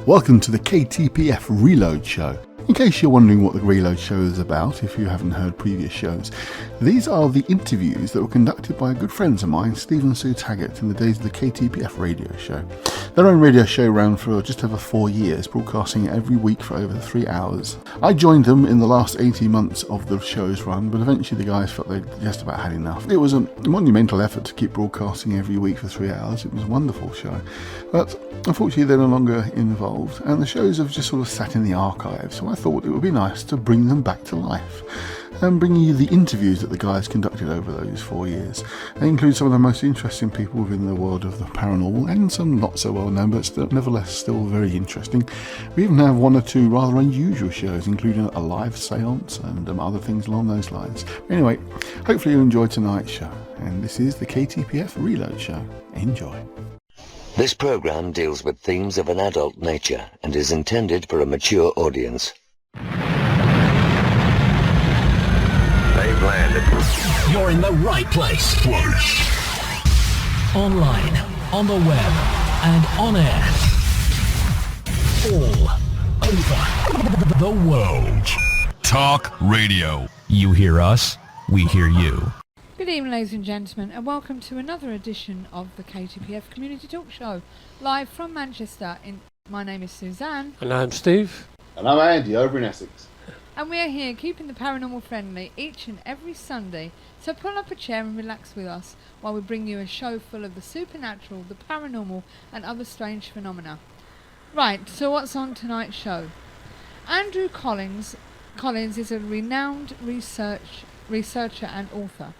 Welcome to the KTPF Reload Show. In case you're wondering what the Reload Show is about, if you haven't heard previous shows, these are the interviews that were conducted by good friends of mine, Steve and Sue Taggart, in the days of the KTPF radio show. Their own radio show ran for just over 4 years, broadcasting every week for over 3 hours. I joined them in the last 18 months of the show's run, but eventually the guys felt they'd just about had enough. It was a monumental effort to keep broadcasting every week for 3 hours. It was a wonderful show, but unfortunately they're no longer involved, and the shows have just sort of sat in the archives, so I thought it would be nice to bring them back to life and bring you the interviews that the guys conducted over those 4 years. They include some of the most interesting people within the world of the paranormal, and some not so well known, but still, nevertheless still very interesting. We even have 1 or 2 rather unusual shows, including a live seance and other things along those lines. Anyway, hopefully you enjoyed tonight's show, and this is the KTPF Reload Show. Enjoy. This program deals with themes of an adult nature and is intended for a mature audience. They've landed. You're in the right place. Online, on the web, and on air. All over the world. Talk radio. You hear us, we hear you. Good evening, ladies and gentlemen, and welcome to another edition of the KTPF Community Talk Show, live from Manchester. My name is Suzanne. And I'm Steve. And I'm Andy, over in Essex. And we are here keeping the paranormal friendly each and every Sunday. So pull up a chair and relax with us while we bring you a show full of the supernatural, the paranormal, and other strange phenomena. Right, so what's on tonight's show? Andrew Collins is a renowned researcher and author.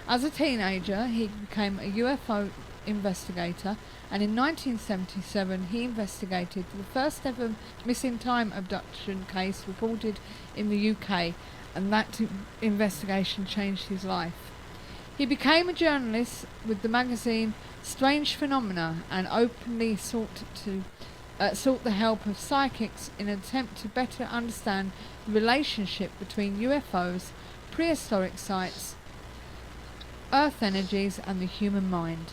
As a teenager, he became a UFO investigator, and in 1977 he investigated the first ever missing time abduction case reported in the UK, and that investigation changed his life. He became a journalist with the magazine Strange Phenomena and openly sought the help of psychics in an attempt to better understand the relationship between UFOs, prehistoric sites, Earth energies and the human mind.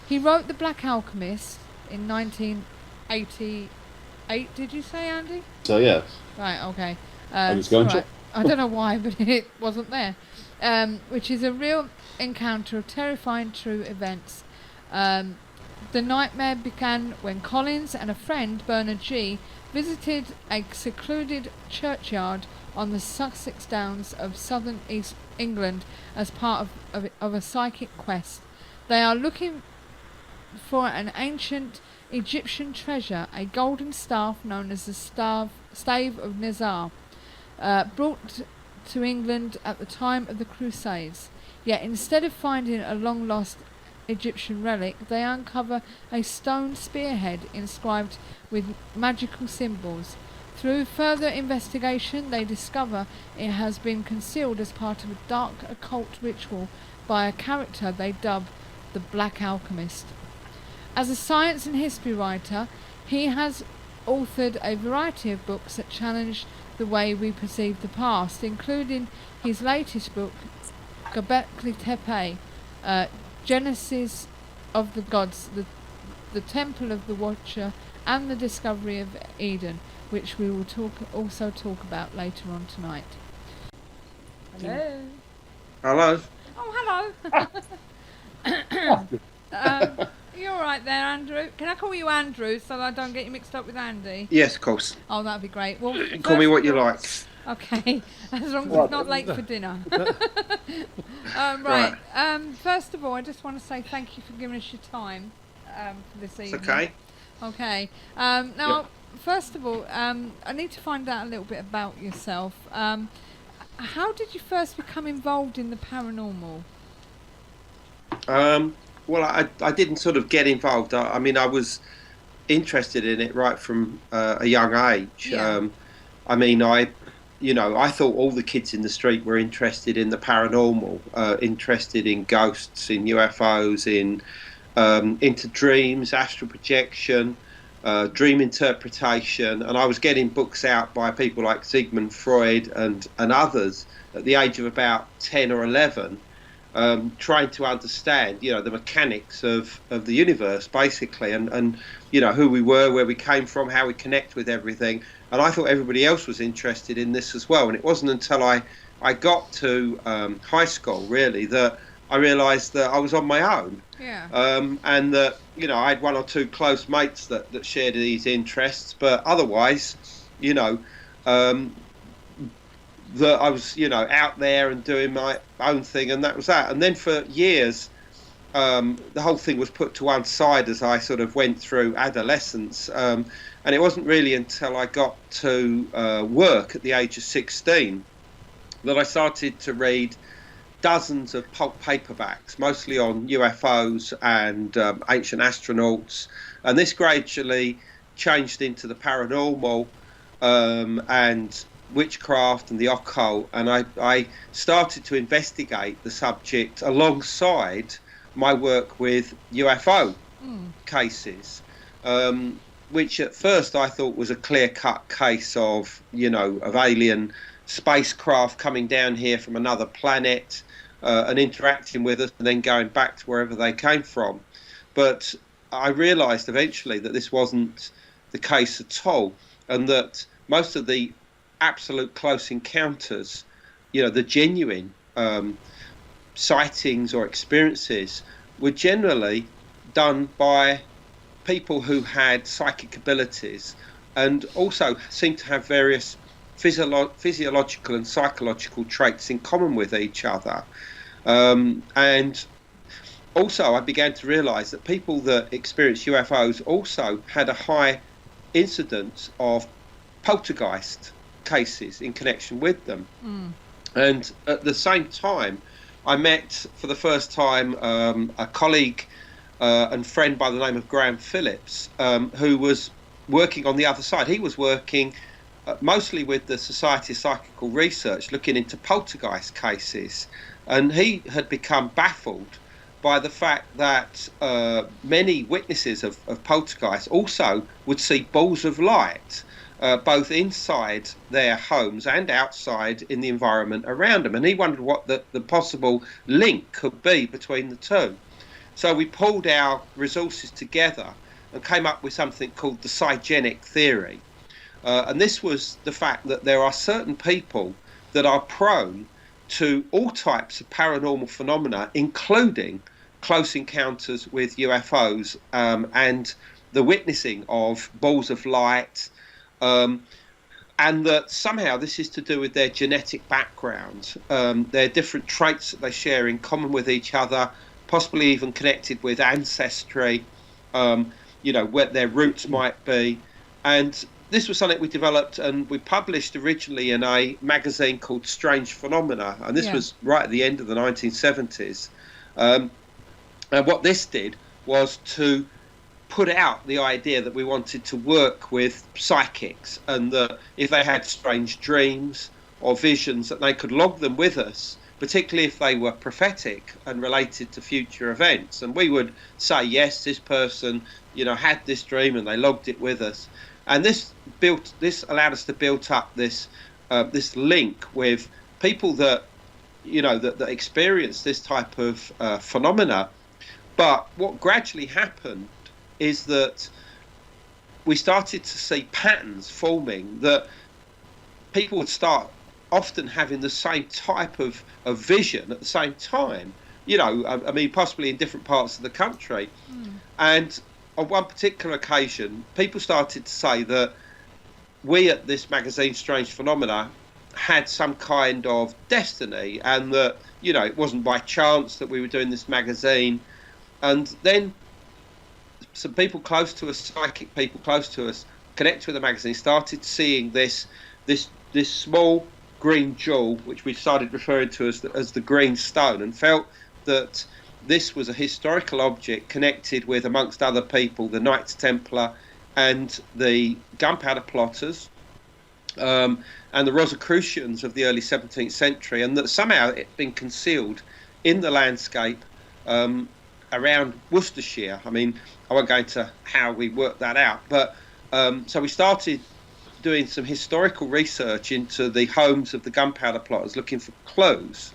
He wrote The Black Alchemist in 1988, did you say, Andy? So, yes. Right, okay. I was going to. I don't know why, but it wasn't there. Which is a real encounter of terrifying true events. The nightmare began when Collins and a friend, Bernard G., visited a secluded churchyard on the Sussex Downs of southern East England as part of a psychic quest. They are looking for an ancient Egyptian treasure, a golden staff known as the Stave of Nazar, brought to England at the time of the Crusades. Yet instead of finding a long-lost Egyptian relic, they uncover a stone spearhead inscribed with magical symbols. Through further investigation, they discover it has been concealed as part of a dark occult ritual by a character they dub the Black Alchemist. As a science and history writer, he has authored a variety of books that challenge the way we perceive the past, including his latest book, Göbekli Tepe, Genesis of the Gods, the Temple of the Watcher, and the Discovery of Eden, which we will also talk about later on tonight. Hello. Hello. Oh, hello. You all right there, Andrew? Can I call you Andrew so that I don't get you mixed up with Andy? Yes, of course. Oh, that'd be great. Well, Call me what you like. Okay, as long as it's not late for dinner. Right. First of all, I just want to say thank you for giving us your time for this evening. It's okay. Okay. Now, first of all, I need to find out a little bit about yourself. How did you first become involved in the paranormal? Well, I didn't sort of get involved. I mean, I was interested in it right from a young age. Yeah. I mean, I thought all the kids in the street were interested in the paranormal, interested in ghosts, in UFOs, into dreams, astral projection, dream interpretation, and I was getting books out by people like Sigmund Freud and others at the age of about 10 or 11. trying to understand, the mechanics of the universe, basically, and who we were, where we came from, how we connect with everything. And I thought everybody else was interested in this as well. And it wasn't until I got to high school, really, that I realised that I was on my own. Yeah. And that, I had one or two close mates that shared these interests, but otherwise, that I was, out there and doing my own thing, and that was that. And then for years, the whole thing was put to one side as I sort of went through adolescence. And it wasn't really until I got to work at the age of 16 that I started to read dozens of pulp paperbacks, mostly on UFOs and ancient astronauts. And this gradually changed into the paranormal and witchcraft and the occult, and I started to investigate the subject alongside my work with UFO cases, which at first I thought was a clear-cut case of, of alien spacecraft coming down here from another planet and interacting with us and then going back to wherever they came from. But I realised eventually that this wasn't the case at all, and that most of the absolute close encounters, the genuine sightings or experiences, were generally done by people who had psychic abilities and also seemed to have various physiological and psychological traits in common with each other. And also I began to realise that people that experienced UFOs also had a high incidence of poltergeist cases in connection with them. And at the same time, I met for the first time a colleague and friend by the name of Graham Phillips, who was working on the other side. He was working mostly with the Society of Psychical Research, looking into poltergeist cases, and he had become baffled by the fact that many witnesses of poltergeist also would see balls of light both inside their homes and outside in the environment around them. And he wondered what the possible link could be between the two. So we pulled our resources together and came up with something called the cygenic theory. And this was the fact that there are certain people that are prone to all types of paranormal phenomena, including close encounters with UFOs and the witnessing of balls of light, and that somehow this is to do with their genetic background, their different traits that they share in common with each other, possibly even connected with ancestry, where their roots might be. And this was something we developed and we published originally in a magazine called Strange Phenomena, and this was right at the end of the 1970s. And what this did was to put out the idea that we wanted to work with psychics, and that if they had strange dreams or visions, that they could log them with us, particularly if they were prophetic and related to future events. And we would say, yes, this person, had this dream, and they logged it with us. And this allowed us to build up this link with people that that experience this type of phenomena. But what gradually happened is that we started to see patterns forming, that people would start often having the same type of vision at the same time, possibly in different parts of the country. And on one particular occasion, people started to say that we at this magazine, Strange Phenomena, had some kind of destiny, and that, it wasn't by chance that we were doing this magazine. And then some people close to us, psychic people close to us, connected with the magazine, started seeing this small green jewel, which we started referring to as the green stone, and felt that this was a historical object connected with, amongst other people, the Knights Templar and the gunpowder plotters and the Rosicrucians of the early 17th century, and that somehow it had been concealed in the landscape around Worcestershire. I won't go into how we worked that out, but so we started doing some historical research into the homes of the gunpowder plotters, looking for clues.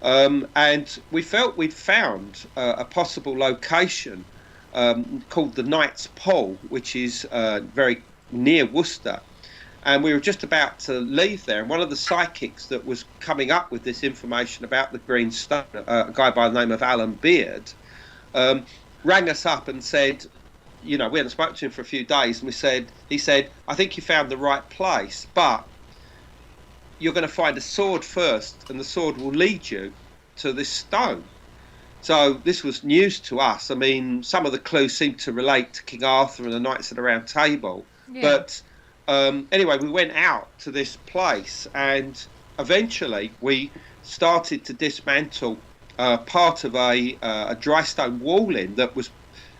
And we felt we'd found a possible location called the Knight's Pool, which is very near Worcester. And we were just about to leave there, and one of the psychics that was coming up with this information about the green stone, a guy by the name of Alan Beard, rang us up and said, we hadn't spoken to him for a few days, and he said, I think you found the right place, but you're going to find a sword first, and the sword will lead you to this stone. So this was news to us. I mean, some of the clues seemed to relate to King Arthur and the Knights of the Round Table, but anyway, we went out to this place, and eventually we started to dismantle part of a dry stone walling that was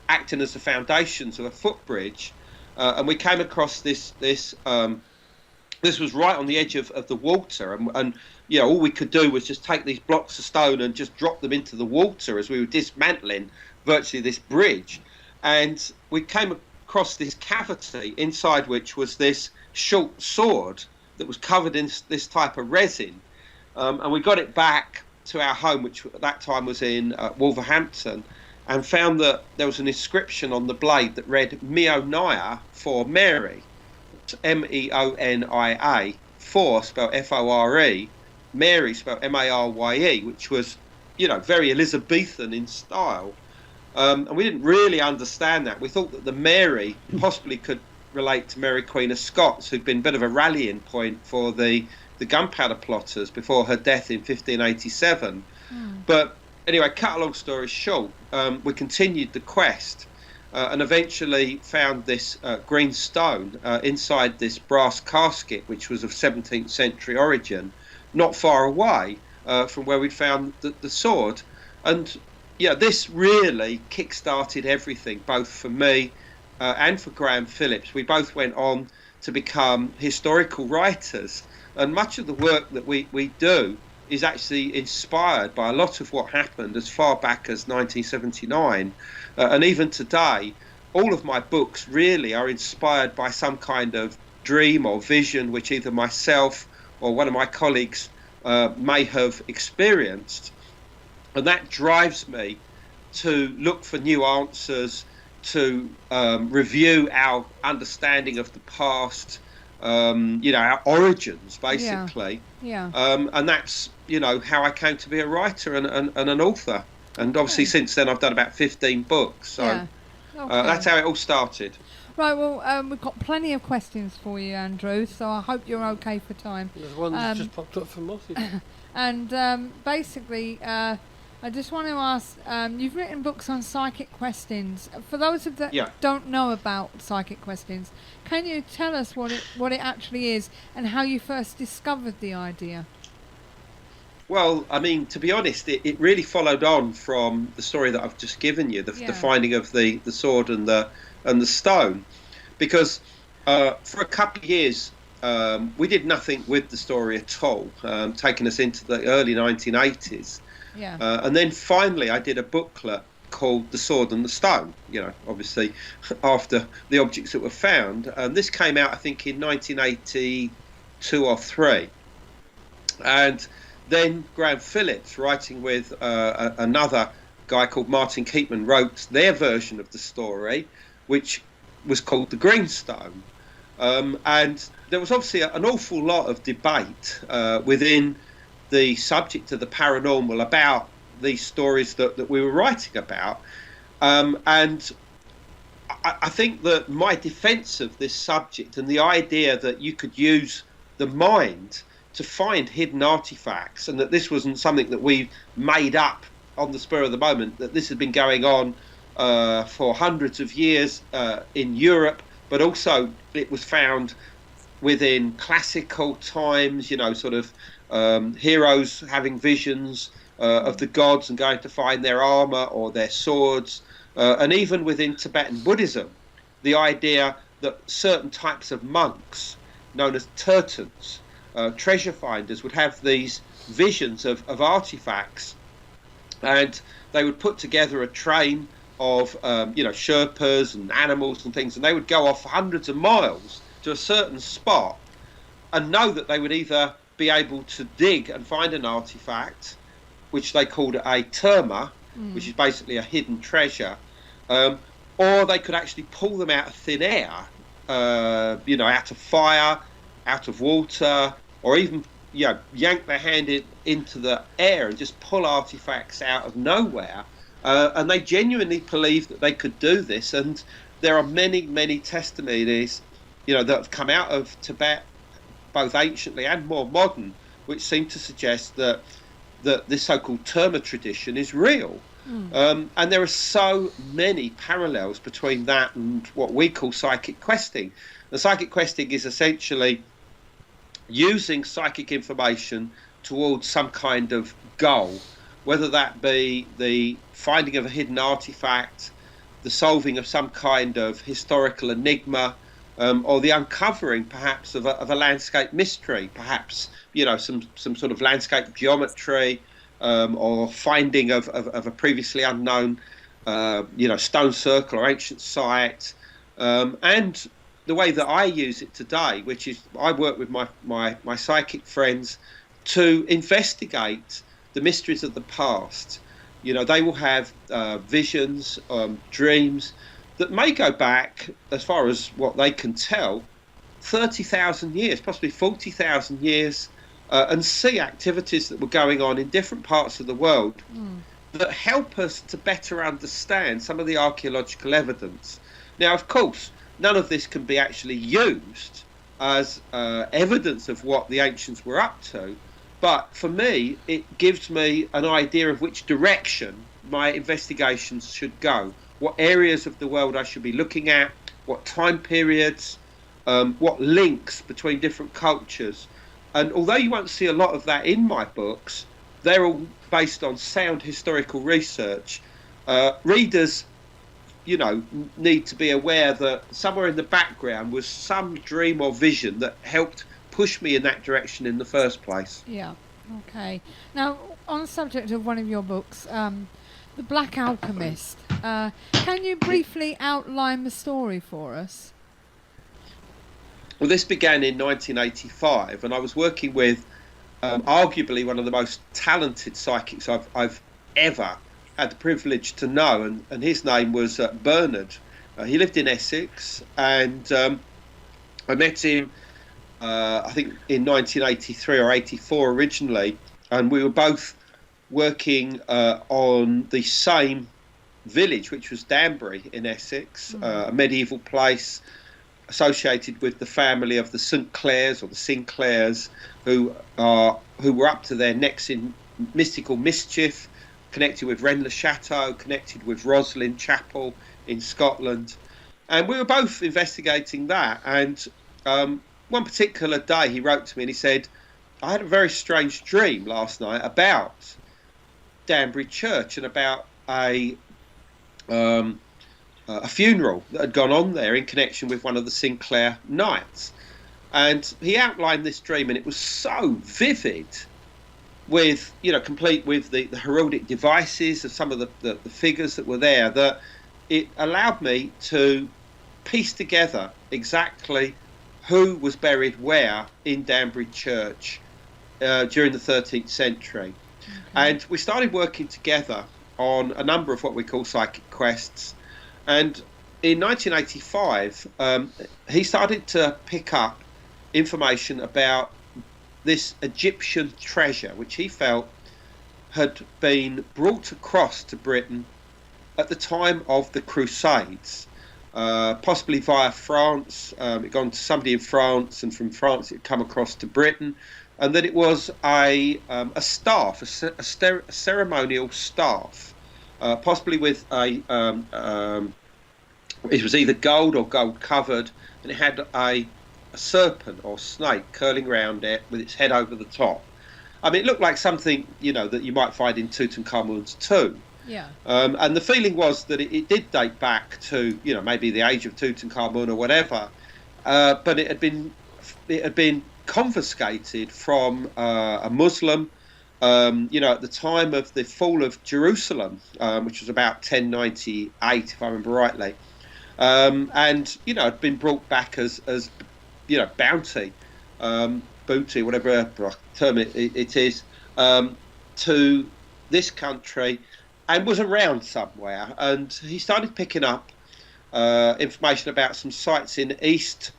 acting as the foundations of a footbridge, and we came across this. This was right on the edge of the water, and all we could do was just take these blocks of stone and just drop them into the water as we were dismantling virtually this bridge, and we came across this cavity inside which was this short sword that was covered in this type of resin, and we got it back to our home, which at that time was in Wolverhampton, and found that there was an inscription on the blade that read Meonia for Mary, Meonia, for spelled Fore, Mary spelled Marye, which was very Elizabethan in style. And we didn't really understand that. We thought that the Mary possibly could relate to Mary Queen of Scots, who'd been a bit of a rallying point for the gunpowder plotters before her death in 1587. But anyway, cut a long story short, we continued the quest and eventually found this green stone inside this brass casket, which was of 17th century origin, not far away from where we'd found the sword. And this really kick-started everything, both for me and for Graham Phillips. We both went on to become historical writers, and much of the work that we do is actually inspired by a lot of what happened as far back as 1979. And even today, all of my books really are inspired by some kind of dream or vision which either myself or one of my colleagues may have experienced. And that drives me to look for new answers, to review our understanding of the past, our origins, basically. And that's, how I came to be a writer and an author. And obviously since then I've done about 15 books. So that's how it all started. Right, well, we've got plenty of questions for you, Andrew, so I hope you're okay for time. There's one that's just popped up from Mossy. And basically, I just want to ask, you've written books on psychic questions. For those of that don't know about psychic questions, can you tell us what it actually is and how you first discovered the idea? Well, I mean, to be honest, it really followed on from the story that I've just given you, the finding of the sword and the stone, because for a couple of years we did nothing with the story at all, taking us into the early 1980s. And then finally I did a booklet called The Sword and the Stone, obviously after the objects that were found. And this came out, I think, in 1982 or 3. And then Graham Phillips, writing with another guy called Martin Keatman, wrote their version of the story, which was called The Greenstone. And there was obviously an awful lot of debate within the subject of the paranormal about these stories that we were writing about. And I think that my defence of this subject and the idea that you could use the mind to find hidden artifacts, and that this wasn't something that we made up on the spur of the moment, that this had been going on for hundreds of years in Europe, but also it was found within classical times, sort of heroes having visions of the gods and going to find their armour or their swords, and even within Tibetan Buddhism, the idea that certain types of monks, known as tertans, treasure finders, would have these visions of artifacts, and they would put together a train of Sherpas and animals and things, and they would go off hundreds of miles to a certain spot and know that they would either be able to dig and find an artifact, which they called a terma, which is basically a hidden treasure, or they could actually pull them out of thin air, out of fire, out of water, or even yank their hand into the air and just pull artifacts out of nowhere. And they genuinely believed that they could do this. And there are many, many testimonies, that have come out of Tibet, both anciently and more modern, which seem to suggest that this so-called terma tradition is real. And there are so many parallels between that and what we call psychic questing. The psychic questing is essentially using psychic information towards some kind of goal, whether that be the finding of a hidden artifact, the solving of some kind of historical enigma, or the uncovering perhaps of a landscape mystery, perhaps some sort of landscape geometry, or finding of a previously unknown stone circle or ancient site. And the way that I use it today, which is I work with my psychic friends to investigate the mysteries of the past. They will have visions, dreams that may go back, as far as what they can tell, 30,000 years, possibly 40,000 years, and see activities that were going on in different parts of the world that help us to better understand some of the archaeological evidence. Now, of course, none of this can be actually used as evidence of what the ancients were up to, but for me, it gives me an idea of which direction my investigations should go, what areas of the world I should be looking at, what time periods, what links between different cultures. And although you won't see a lot of that in my books, they're all based on sound historical research. Readers, need to be aware that somewhere in the background was some dream or vision that helped push me in that direction in the first place. Yeah, okay. Now, on the subject of one of your books, The Black Alchemist, can you briefly outline the story for us? Well, this began in 1985, and I was working with arguably one of the most talented psychics I've ever had the privilege to know, and his name was Bernard. He lived in Essex, and I met him, I think, in 1983 or 84 originally, and we were both working on the same village, which was Danbury in Essex, a medieval place associated with the family of the St Clairs or the Sinclairs, who were up to their necks in mystical mischief, connected with Rennes le Chateau, connected with Roslin Chapel in Scotland. And we were both investigating that. And one particular day he wrote to me and he said, I had a very strange dream last night about Danbury Church and about a funeral that had gone on there in connection with one of the Sinclair knights. And he outlined this dream, and it was so vivid, with complete with the heraldic devices of some of the figures that were there, that it allowed me to piece together exactly who was buried where in Danbury Church during the 13th century. Okay. And we started working together on a number of what we call psychic quests. And in 1985, he started to pick up information about this Egyptian treasure, which he felt had been brought across to Britain at the time of the Crusades, possibly via France. It had gone to somebody in France, and from France it had come across to Britain, and that it was a staff, a ceremonial staff, possibly with it was either gold or gold covered, and it had a serpent or snake curling around it with its head over the top. I mean, it looked like something, that you might find in Tutankhamun's tomb. Yeah. And the feeling was that it did date back to, maybe the age of Tutankhamun or whatever, but it had been confiscated from a Muslim, at the time of the fall of Jerusalem, which was about 1098, if I remember rightly, and had been brought back as bounty, booty, whatever term it is, to this country and was around somewhere. And he started picking up information about some sites in East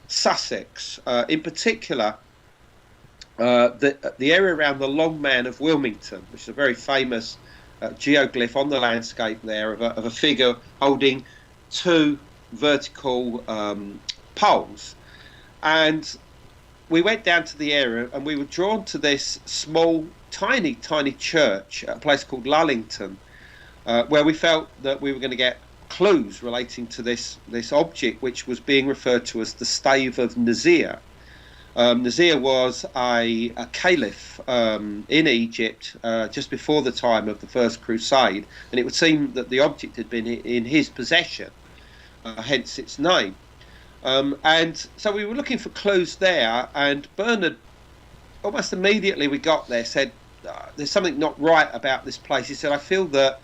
Sussex, in particular the area around the Long Man of Wilmington, which is a very famous geoglyph on the landscape there of a figure holding two vertical poles. And we went down to the area and we were drawn to this small, tiny church at a place called Lullington, where we felt that we were going to get clues relating to this object, which was being referred to as the Stave of Nazir. Nazir was a caliph in Egypt just before the time of the First Crusade, and it would seem that the object had been in his possession, hence its name. And so we were looking for clues there, and Bernard, almost immediately we got there, said, there's something not right about this place. He said, I feel that,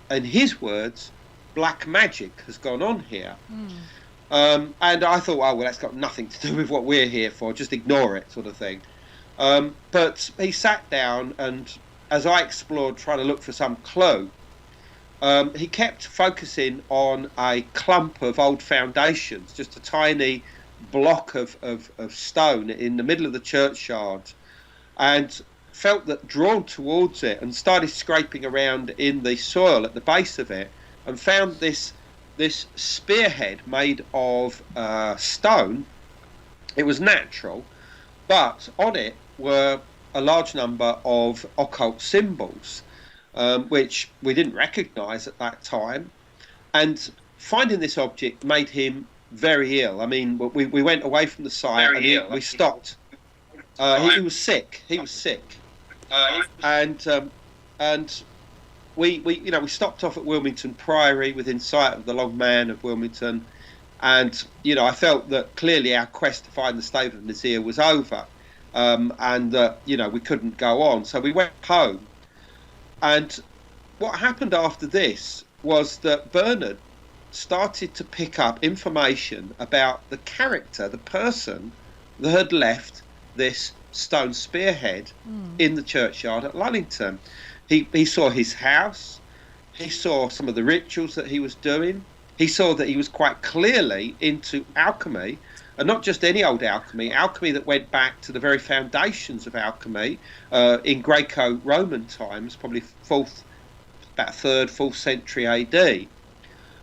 in his words, black magic has gone on here. And I thought, oh, well, that's got nothing to do with what we're here for, just ignore it, sort of thing. But he sat down, and as I explored trying to look for some clue, he kept focusing on a clump of old foundations, just a tiny block of stone in the middle of the churchyard, and felt that drawn towards it, and started scraping around in the soil at the base of it, and found this spearhead made of stone. It was natural, but on it were a large number of occult symbols, which we didn't recognise at that time. And finding this object made him very ill. I mean, we went away from the site and we stopped. He was sick. And we stopped off at Wilmington Priory within sight of the Long Man of Wilmington, and I felt that clearly our quest to find the Stave of Nazir was over, and that we couldn't go on. So we went home, and what happened after this was that Bernard started to pick up information about the character, the person that had left this stone spearhead in the churchyard at Lullington. He saw his house, he saw some of the rituals that he was doing, he saw that he was quite clearly into alchemy, and not just any old alchemy that went back to the very foundations of alchemy in Greco-Roman times, probably about 3rd, 4th century AD.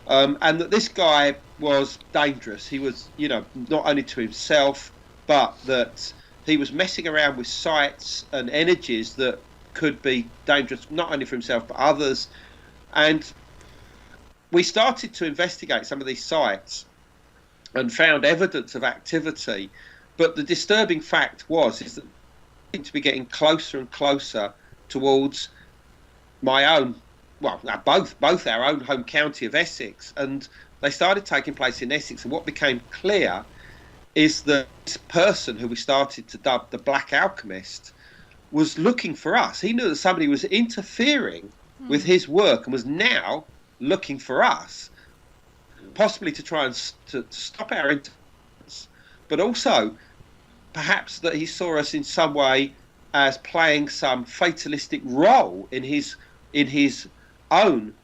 And that this guy was dangerous. He was, not only to himself, but that he was messing around with sites and energies that could be dangerous not only for himself but others. And we started to investigate some of these sites and found evidence of activity, but the disturbing fact is that we seemed to be getting closer and closer towards my own, both our own home county of Essex, and they started taking place in Essex. And what became clear is that this person who we started to dub the Black Alchemist was looking for us. He knew that somebody was interfering with his work and was now looking for us, possibly to try and to stop our interference, but also perhaps that he saw us in some way as playing some fatalistic role in his own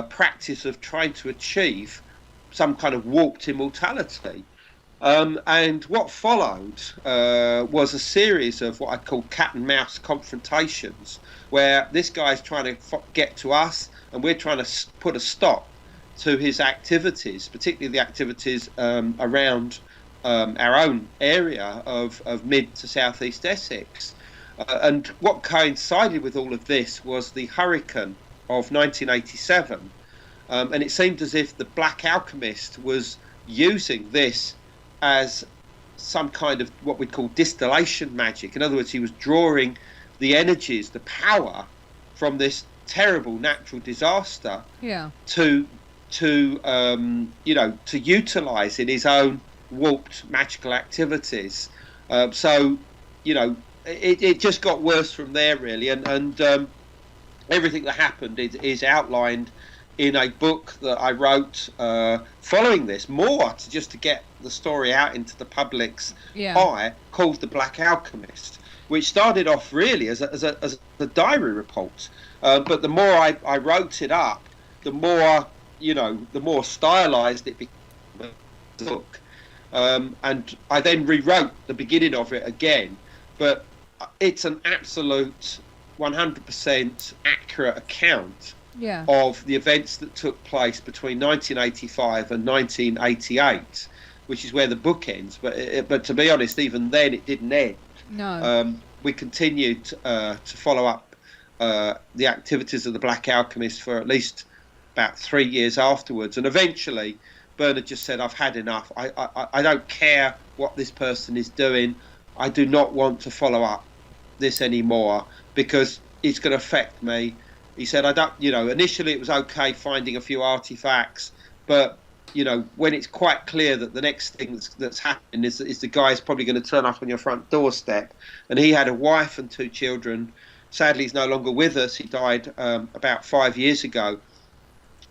practice of trying to achieve some kind of warped immortality. And what followed was a series of what I call cat and mouse confrontations, where this guy's trying to get to us and we're trying to put a stop to his activities, particularly the activities around our own area of mid to southeast Essex. And what coincided with all of this was the hurricane of 1987. And it seemed as if the Black Alchemist was using this as some kind of what we'd call distillation magic. In other words, he was drawing the energies, the power from this terrible natural disaster to utilize in his own warped magical activities. So it just got worse from there, really, and everything that happened is outlined in a book that I wrote following this, just to get the story out into the public's eye, called The Black Alchemist, which started off really as a diary report. But the more I wrote it up, the more, the more stylized it became. And I then rewrote the beginning of it again. But it's an absolute 100% accurate account of the events that took place between 1985 and 1988, which is where the book ends. But to be honest, even then it didn't end. No. We continued to follow up the activities of the Black Alchemist for at least about 3 years afterwards, and eventually Bernard just said, I've had enough. I don't care what this person is doing. I do not want to follow up this anymore because it's going to affect me. He said, initially it was okay finding a few artifacts, but, when it's quite clear that the next thing that's happening is the guy's probably going to turn up on your front doorstep. And he had a wife and 2 children. Sadly, he's no longer with us. He died about 5 years ago.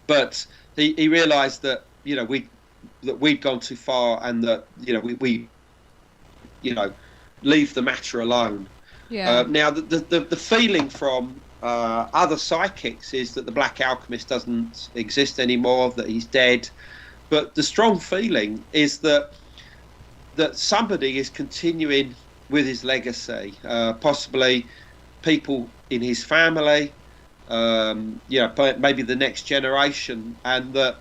But he realised that, we'd gone too far, and that, we leave the matter alone. Yeah. Now, the feeling from other psychics is that the Black Alchemist doesn't exist anymore, that he's dead. But the strong feeling is that somebody is continuing with his legacy, possibly people in his family, maybe the next generation, and that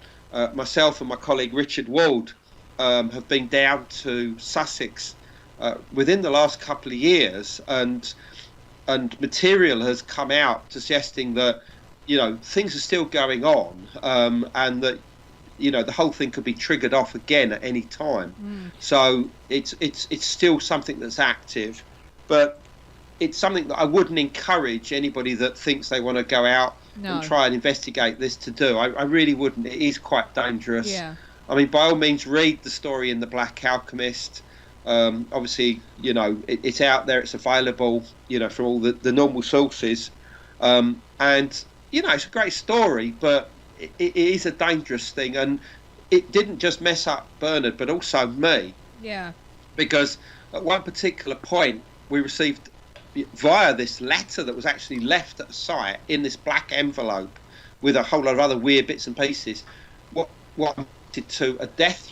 myself and my colleague Richard Wald have been down to Sussex within the last couple of years, and material has come out suggesting that things are still going on, and that the whole thing could be triggered off again at any time. So it's still something that's active, but it's something that I wouldn't encourage anybody that thinks they want to go out and try and investigate this to do. I really wouldn't. It is quite dangerous. Yeah. I mean, by all means, read the story in The Black Alchemist. Obviously, it's out there, it's available, from all the normal sources. And, it's a great story, but it is a dangerous thing. And it didn't just mess up Bernard, but also me. Yeah. Because at one particular point, we received, via this letter that was actually left at the site in this black envelope with a whole lot of other weird bits and pieces, what amounted to a death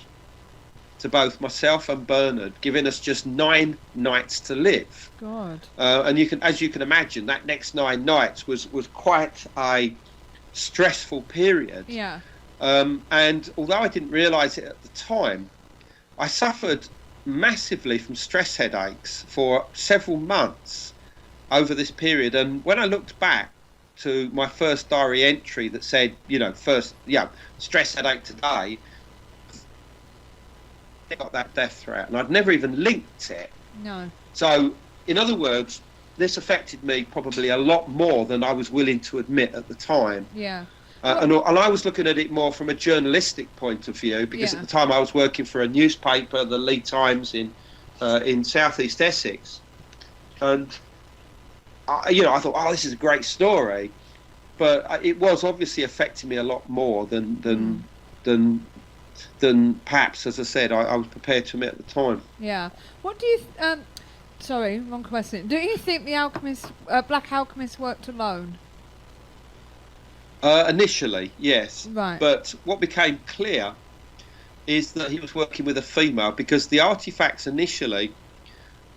to both myself and Bernard, giving us just 9 nights to live. God. And as you can imagine, that next 9 nights was quite a stressful period. Yeah. And although I didn't realise it at the time, I suffered massively from stress headaches for several months over this period. And when I looked back to my first diary entry that said, stress headache today, I got that death threat, and I'd never even linked it. No. So, in other words, this affected me probably a lot more than I was willing to admit at the time. Yeah. And I was looking at it more from a journalistic point of view, because at the time I was working for a newspaper, the Leigh Times in southeast Essex, and I thought, oh, this is a great story, but it was obviously affecting me a lot more than perhaps, as I said, I was prepared to admit at the time. Yeah. What do you? Sorry, wrong question. Do you think the Black Alchemist worked alone? Initially, yes. Right. But what became clear is that he was working with a female, because the artifacts initially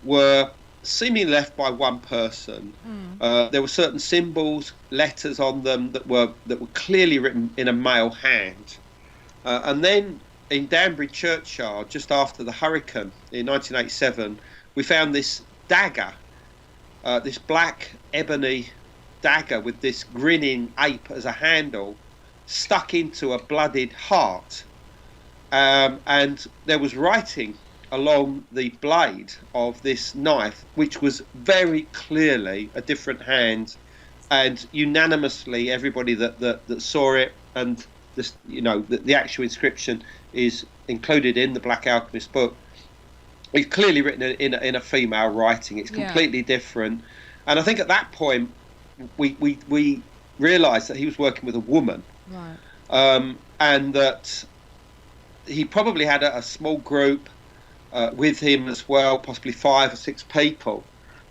were seemingly left by one person. There were certain symbols, letters on them that were clearly written in a male hand. And then in Danbury Churchyard, just after the hurricane in 1987, we found this dagger, this black ebony dagger with this grinning ape as a handle, stuck into a blooded heart. And there was writing along the blade of this knife, which was very clearly a different hand, and unanimously everybody that saw it, and this, the actual inscription is included in the Black Alchemist book. It's clearly written in a female writing. It's completely different. And I think at that point we realised that he was working with a woman, right? And that he probably had a small group with him as well, possibly 5 or 6 people.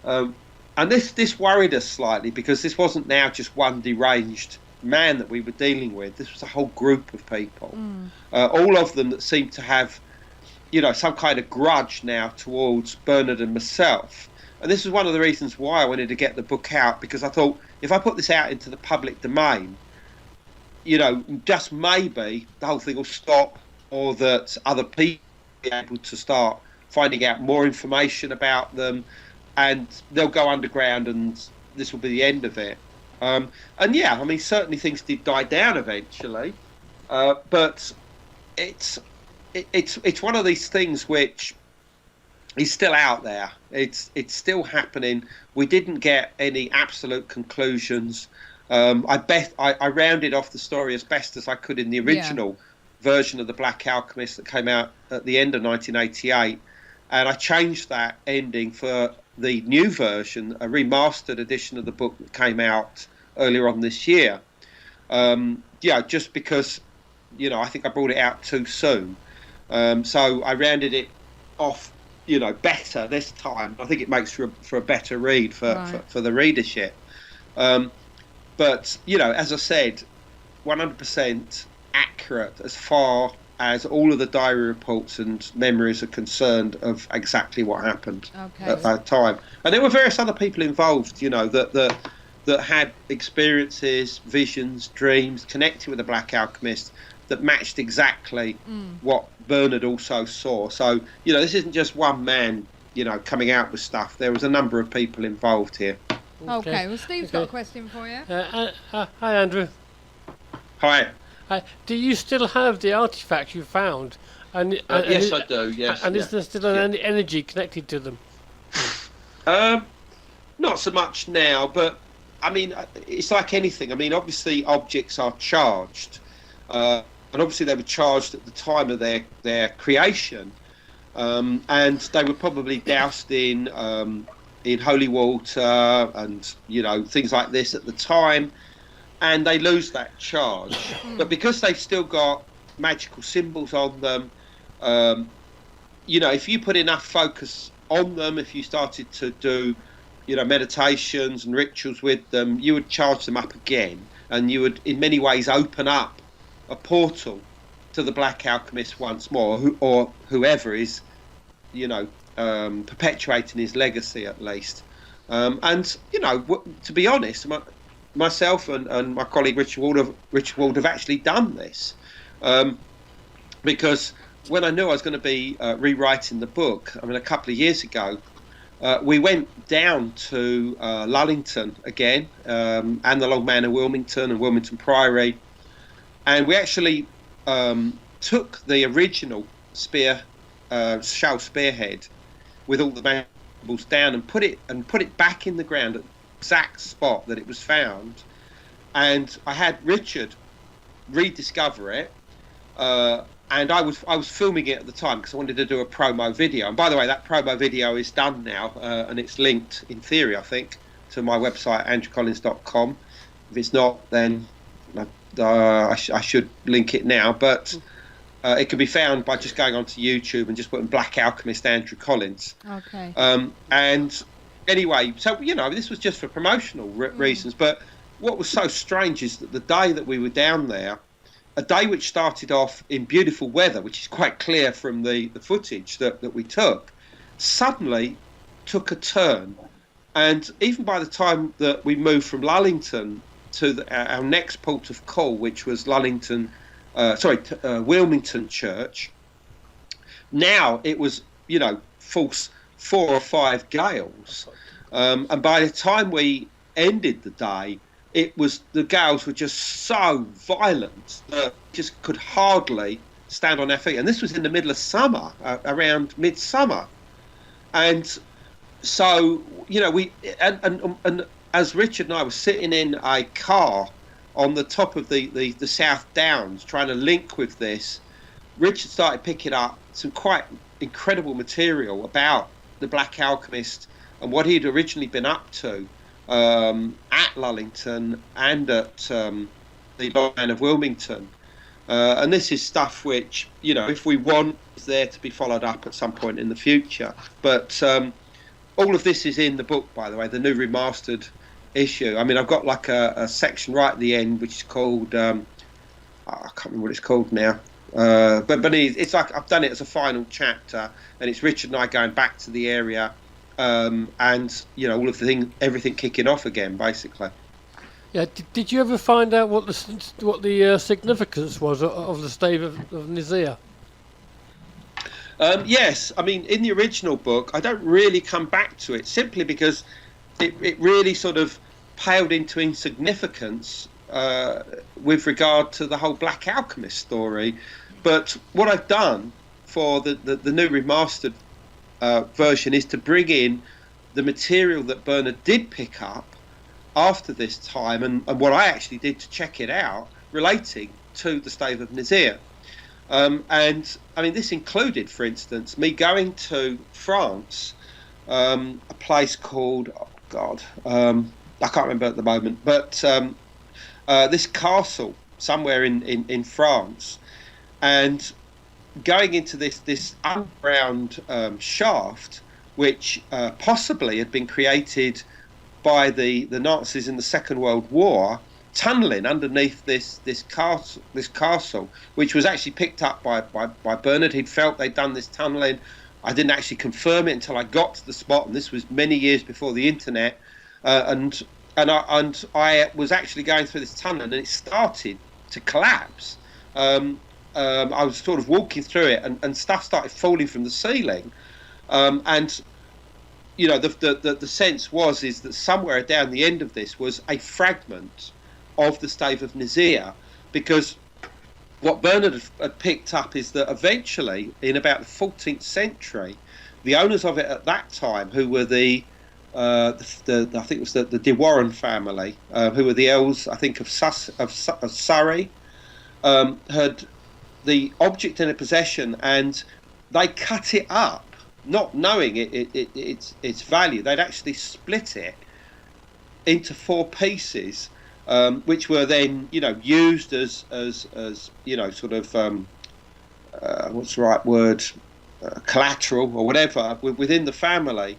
And And this worried us slightly, because this wasn't now just one deranged man that we were dealing with. This was a whole group of people, all of them that seemed to have, some kind of grudge now towards Bernard and myself. And this was one of the reasons why I wanted to get the book out, because I thought, if I put this out into the public domain, just maybe the whole thing will stop, or that other people will be able to start finding out more information about them, and they'll go underground, and this will be the end of it. Certainly things did die down eventually, but it's one of these things which is still out there. It's still happening. We didn't get any absolute conclusions. I rounded off the story as best as I could in the original version of The Black Alchemist that came out at the end of 1988, and I changed that ending for the new version, a remastered edition of the book that came out earlier on this year. Just because, I think I brought it out too soon. So I rounded it off, better this time. I think it makes for a better read for the readership. But, as I said, 100% accurate as far as all of the diary reports and memories are concerned of exactly what happened at that time. And there were various other people involved, that had experiences, visions, dreams connected with the Black Alchemist that matched exactly what Bernard also saw. So, this isn't just one man, coming out with stuff. There was a number of people involved here. Okay, well, Steve's got a question for you. Hi, Andrew. Hi. Do you still have the artifacts you found? Yes, I do, yes. And is there still an energy connected to them? Not so much now, but, it's like anything. Obviously, objects are charged. And obviously they were charged at the time of their creation. And they were probably doused in holy water and, things like this at the time. And they lose that charge. But because they've still got magical symbols on them, if you put enough focus on them, if you started to do, meditations and rituals with them, you would charge them up again. And you would, in many ways, open up a portal to the Black Alchemist once more, or whoever is, perpetuating his legacy at least. To be honest, myself and my colleague Richard Wald have actually done this, because when I knew I was going to be rewriting the book, a couple of years ago, we went down to Lullington again, and the Long Man of Wilmington and Wilmington Priory, and we actually took the original shell spearhead with all the mandibles down and put it back in the ground at the exact spot that it was found, and I had Richard rediscover it, and I was filming it at the time because I wanted to do a promo video. And by the way, that promo video is done now, and it's linked in theory, I think, to my website andrewcollins.com. If it's not, then I should link it now, but it can be found by just going onto YouTube and just putting Black Alchemist Andrew Collins. Okay. And anyway, so this was just for promotional reasons. But what was so strange is that the day that we were down there, a day which started off in beautiful weather, which is quite clear from the footage that we took, suddenly took a turn. And even by the time that we moved from Lullington to our next port of call, which was Wilmington Church, now it was, force 4 or 5 gales. And by the time we ended the day, the gales were just so violent that just could hardly stand on our feet. And this was in the middle of summer, around midsummer. And so, and as Richard and I were sitting in a car on the top of the South Downs trying to link with this, Richard started picking up some quite incredible material about the Black Alchemist and what he'd originally been up to at Lullington and at the Long Man of Wilmington. And this is stuff which, if we want, is there to be followed up at some point in the future. But all of this is in the book, by the way, the new remastered issue. I mean, I've got like a section right at the end which is called I can't remember what it's called now, but it's like I've done it as a final chapter, and it's Richard and I going back to the area, and you know, all of everything kicking off again, basically. Yeah. Did you ever find out what the significance was of the stave of Nizir? Yes, I mean, in the original book, I don't really come back to it simply because it really sort of paled into insignificance with regard to the whole Black Alchemist story. But what I've done for the new remastered version is to bring in the material that Bernard did pick up after this time, and what I actually did to check it out relating to the stave of Nizir. And I mean, this included, for instance, me going to France, a place called, I can't remember at the moment, but this castle somewhere in France, and going into this underground shaft, which possibly had been created by the Nazis in the Second World War, tunnelling underneath this castle, which was actually picked up by Bernard. He'd felt they'd done this tunnelling. I didn't actually confirm it until I got to the spot, and this was many years before the internet. And I was actually going through this tunnel, and it started to collapse. I was sort of walking through it, and stuff started falling from the ceiling. And you know, the sense is that somewhere down the end of this was a fragment of the stave of Nizir, because what Bernard had picked up is that eventually, in about the 14th century, the owners of it at that time, who were I think it was the De Warren family, who were the earls, I think, of Surrey, had the object in a possession, and they cut it up, not knowing its value. They'd actually split it into 4 pieces, which were then, you know, used as you know, sort of what's the right word, collateral or whatever within the family,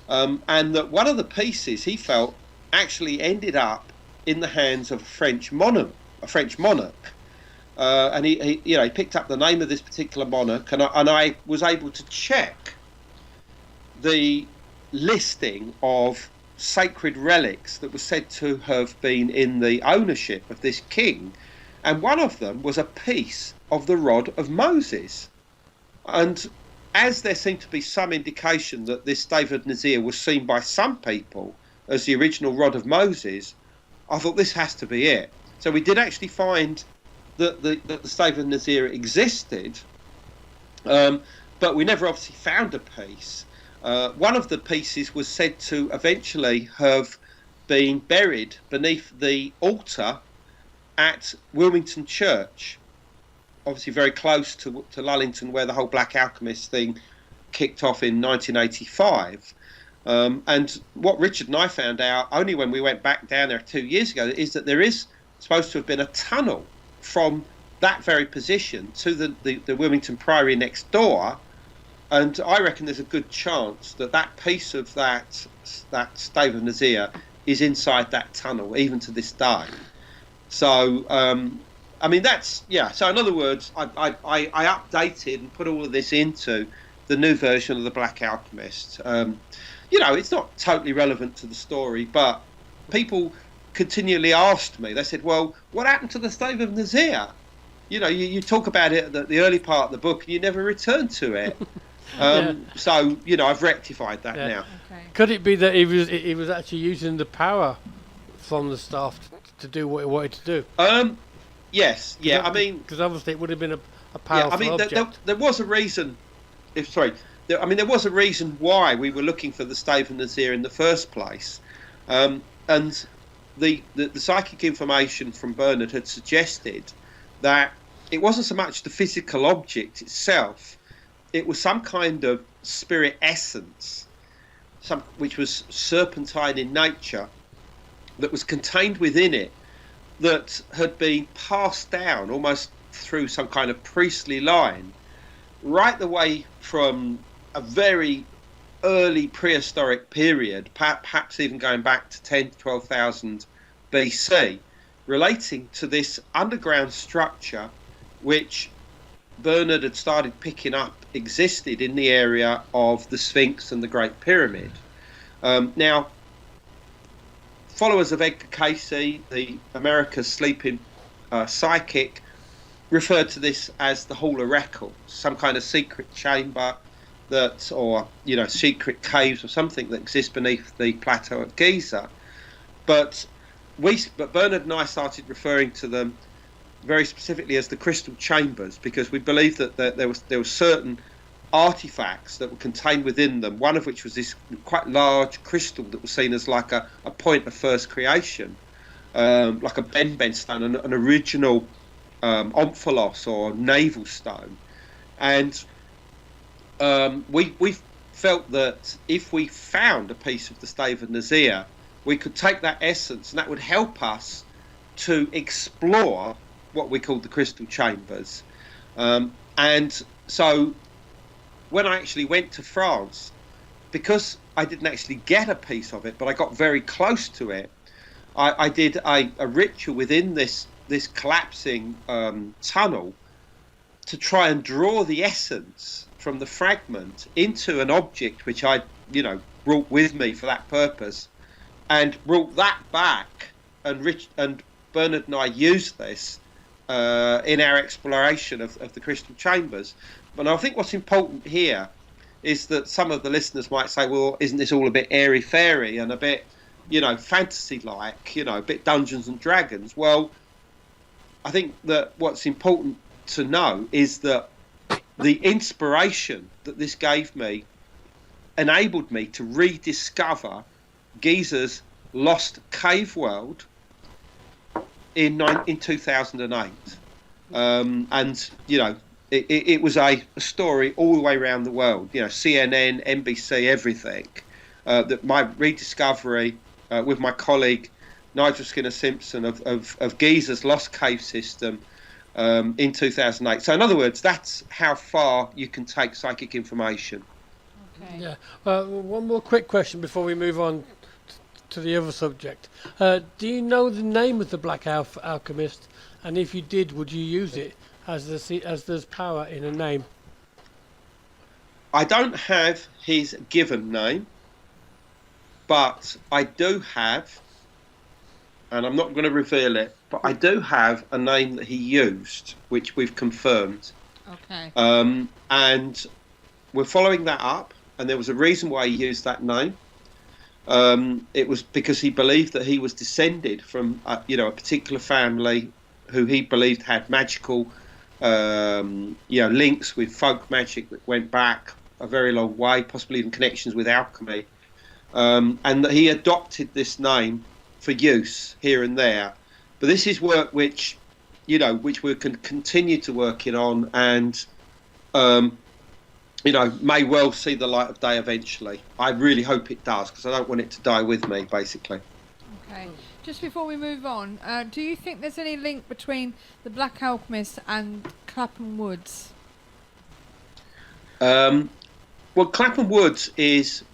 and that one of the pieces, he felt, actually ended up in the hands of a French monarch, and he you know, he picked up the name of this particular monarch, and I was able to check the listing of sacred relics that were said to have been in the ownership of this king, and one of them was a piece of the rod of Moses. And as there seemed to be some indication that this stave of Nizir was seen by some people as the original rod of Moses, I thought this has to be it. So we did actually find that the stave of Nizir existed, but we never obviously found a piece. One of the pieces was said to eventually have been buried beneath the altar at Wilmington Church, obviously very close to Lullington, where the whole Black Alchemist thing kicked off in 1985. And what Richard and I found out only when we went back down there 2 years ago is that there is supposed to have been a tunnel from that very position to the Wilmington Priory next door. And I reckon there's a good chance that piece of that stave of Nizir is inside that tunnel, even to this day. So, I mean, that's, yeah. So in other words, I updated and put all of this into the new version of the Black Alchemist. You know, it's not totally relevant to the story, but people continually asked me. They said, well, what happened to the stave of Nizir? You know, you talk about it at the early part of the book, and you never return to it. Yeah. So, you know, I've rectified that now. Okay. Could it be that he was actually using the power from the staff to do what he wanted to do? Yes, yeah. I mean, because obviously it would have been a powerful object. There was a reason. There was a reason why we were looking for the stave of Nizir in the first place, and the psychic information from Bernard had suggested that it wasn't so much the physical object itself. It was some kind of spirit essence, which was serpentine in nature, that was contained within it, that had been passed down almost through some kind of priestly line, right the way from a very early prehistoric period, perhaps even going back to 10 to 12,000 BC, relating to this underground structure which Bernard had started picking up existed in the area of the Sphinx and the Great Pyramid. Now, followers of Edgar Cayce, the America's sleeping psychic, referred to this as the Hall of Records, some kind of secret chamber that, or secret caves or something that exists beneath the plateau at Giza. But Bernard and I started referring to them very specifically as the crystal chambers, because we believed that there were certain artifacts that were contained within them, one of which was this quite large crystal that was seen as like a point of first creation, like a Ben stone, an original omphalos or navel stone. And we felt that if we found a piece of the stave of Nazir, we could take that essence and that would help us to explore what we called the crystal chambers. And so when I actually went to France, because I didn't actually get a piece of it, but I got very close to it, I did a ritual within this collapsing tunnel to try and draw the essence from the fragment into an object which I, brought with me for that purpose, and brought that back. And Bernard and I used this in our exploration of the crystal chambers. But I think what's important here is that some of the listeners might say, well, isn't this all a bit airy-fairy and a bit, fantasy-like, a bit Dungeons and Dragons? Well, I think that what's important to know is that the inspiration that this gave me enabled me to rediscover Giza's lost cave world in 2008. And, it was a story all the way around the world, CNN, NBC, everything. That my rediscovery with my colleague Nigel Skinner-Simpson of Giza's lost cave system in 2008. So in other words, that's how far you can take psychic information. Okay. Yeah. One more quick question before we move on to the other subject. Do you know the name of the Black Alchemist? And if you did, would you use it as there's power in a name? I don't have his given name, but I do have, and I'm not going to reveal it, but I do have a name that he used, which we've confirmed. Okay. And we're following that up, and there was a reason why he used that name. It was because he believed that he was descended from, a particular family who he believed had magical, links with folk magic that went back a very long way, possibly even connections with alchemy, and that he adopted this name for use here and there. But this is work which we can continue to work on, and may well see the light of day eventually. I really hope it does, because I don't want it to die with me, basically. Okay. Just before we move on, do you think there's any link between the Black Alchemist and Clapham Woods? Well, Clapham Woods is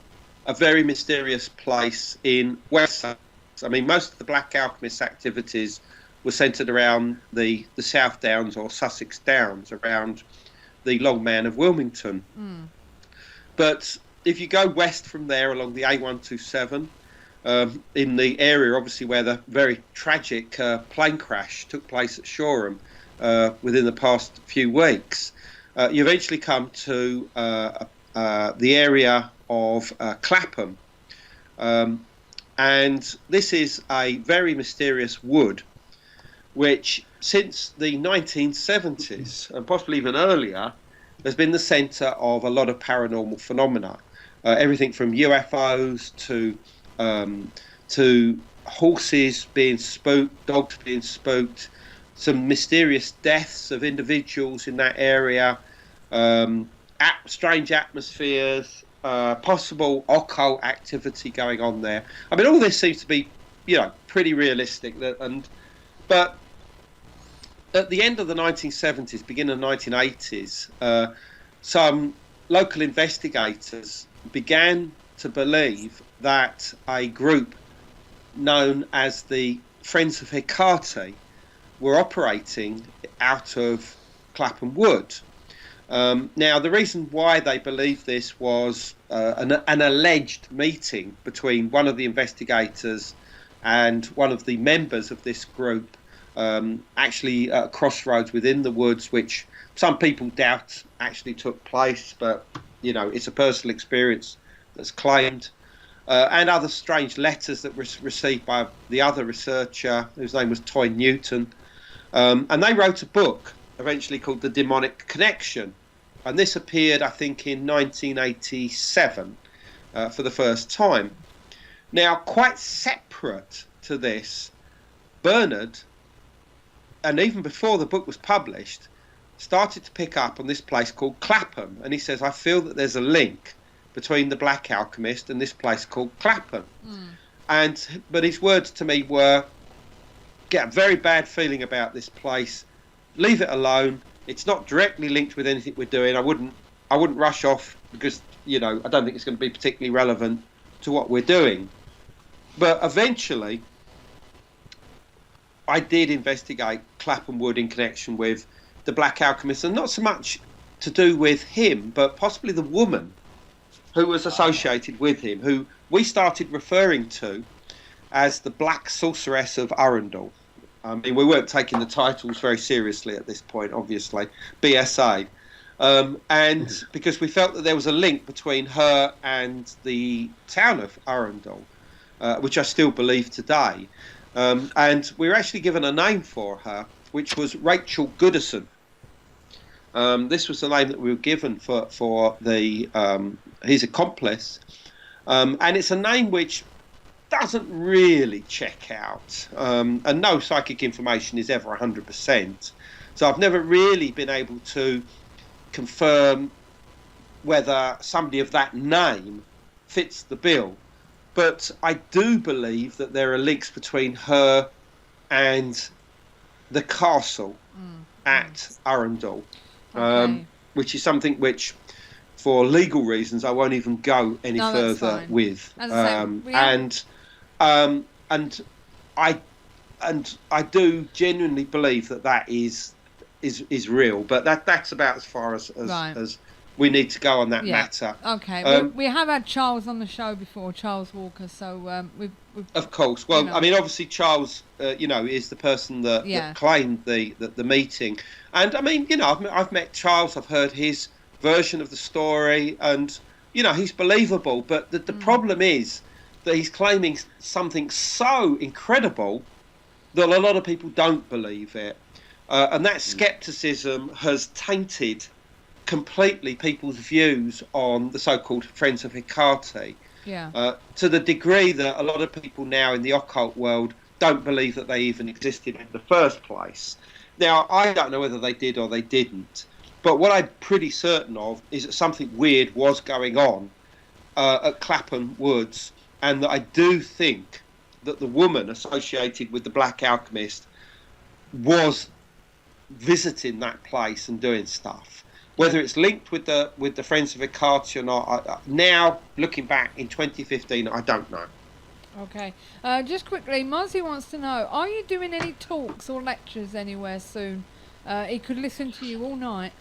a very mysterious place in West Sussex. I mean, most of the Black Alchemist's activities were centred around the South Downs or Sussex Downs, around the Long Man of Wilmington. Mm. But if you go west from there along the A127, in the area, obviously, where the very tragic plane crash took place at Shoreham within the past few weeks, you eventually come to the area of Clapham. And this is a very mysterious wood, which since the 1970s, and possibly even earlier, has been the centre of a lot of paranormal phenomena. Everything from UFOs to horses being spooked, dogs being spooked, some mysterious deaths of individuals in that area, strange atmospheres, possible occult activity going on there. I mean, all this seems to be, pretty realistic. But at the end of the 1970s, beginning of the 1980s, some local investigators began to believe that a group known as the Friends of Hecate were operating out of Clapham Wood. Now, the reason why they believed this was an alleged meeting between one of the investigators and one of the members of this group, actually at a crossroads within the woods, which some people doubt actually took place, but, you know, it's a personal experience that's claimed. And other strange letters that were received by the other researcher, whose name was Toy Newton. And they wrote a book eventually called The Demonic Connection. And this appeared, I think, in 1987 for the first time. Now, quite separate to this, Bernard, and even before the book was published, started to pick up on this place called Clapham. And he says, I feel that there's a link between the Black Alchemist and this place called Clapham. But his words to me were, get a very bad feeling about this place, leave it alone. It's not directly linked with anything we're doing. I wouldn't rush off because, you know, I don't think it's going to be particularly relevant to what we're doing. But eventually I did investigate Clapham Wood in connection with the Black Alchemist, and not so much to do with him, but possibly the woman who was associated with him, who we started referring to as the Black Sorceress of Arundel. I mean, we weren't taking the titles very seriously at this point, obviously, BSA. And because we felt that there was a link between her and the town of Arundel, which I still believe today. And we were actually given a name for her, which was Rachel Goodison. This was the name that we were given for his accomplice, and it's a name which doesn't really check out, and no psychic information is ever 100%. So I've never really been able to confirm whether somebody of that name fits the bill. But I do believe that there are links between her and the castle at Arundel. Which is something which, for legal reasons, I won't even go any further with. And I do genuinely believe that is real. But that's about as far as we need to go on that matter. Okay, we have had Charles on the show before, Charles Walker. So we've of course. Well, I mean, obviously Charles, is the person that claimed the meeting, and I mean, I've met Charles. I've heard his version of the story, and he's believable. But the problem is that he's claiming something so incredible that a lot of people don't believe it, and that skepticism has tainted completely people's views on the so-called Friends of Hecate. To the degree that a lot of people now in the occult world don't believe that they even existed in the first place. Now, I don't know whether they did or they didn't, but what I'm pretty certain of is that something weird was going on at Clapham Woods, and that I do think that the woman associated with the Black Alchemist was visiting that place and doing stuff. Whether it's linked with the Friends of Hecate or not, now looking back in 2015, I don't know. Okay, just quickly, Muzzy wants to know: are you doing any talks or lectures anywhere soon? He could listen to you all night.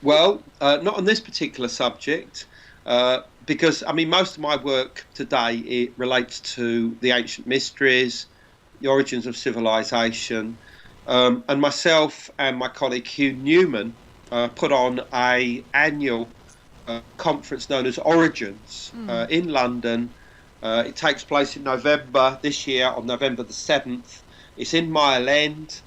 Well, not on this particular subject, because I mean most of my work today it relates to the ancient mysteries, the origins of civilization, and myself and my colleague Hugh Newman put on a annual conference known as Origins in London. It takes place in November this year, on November the 7th. It's in Mile End,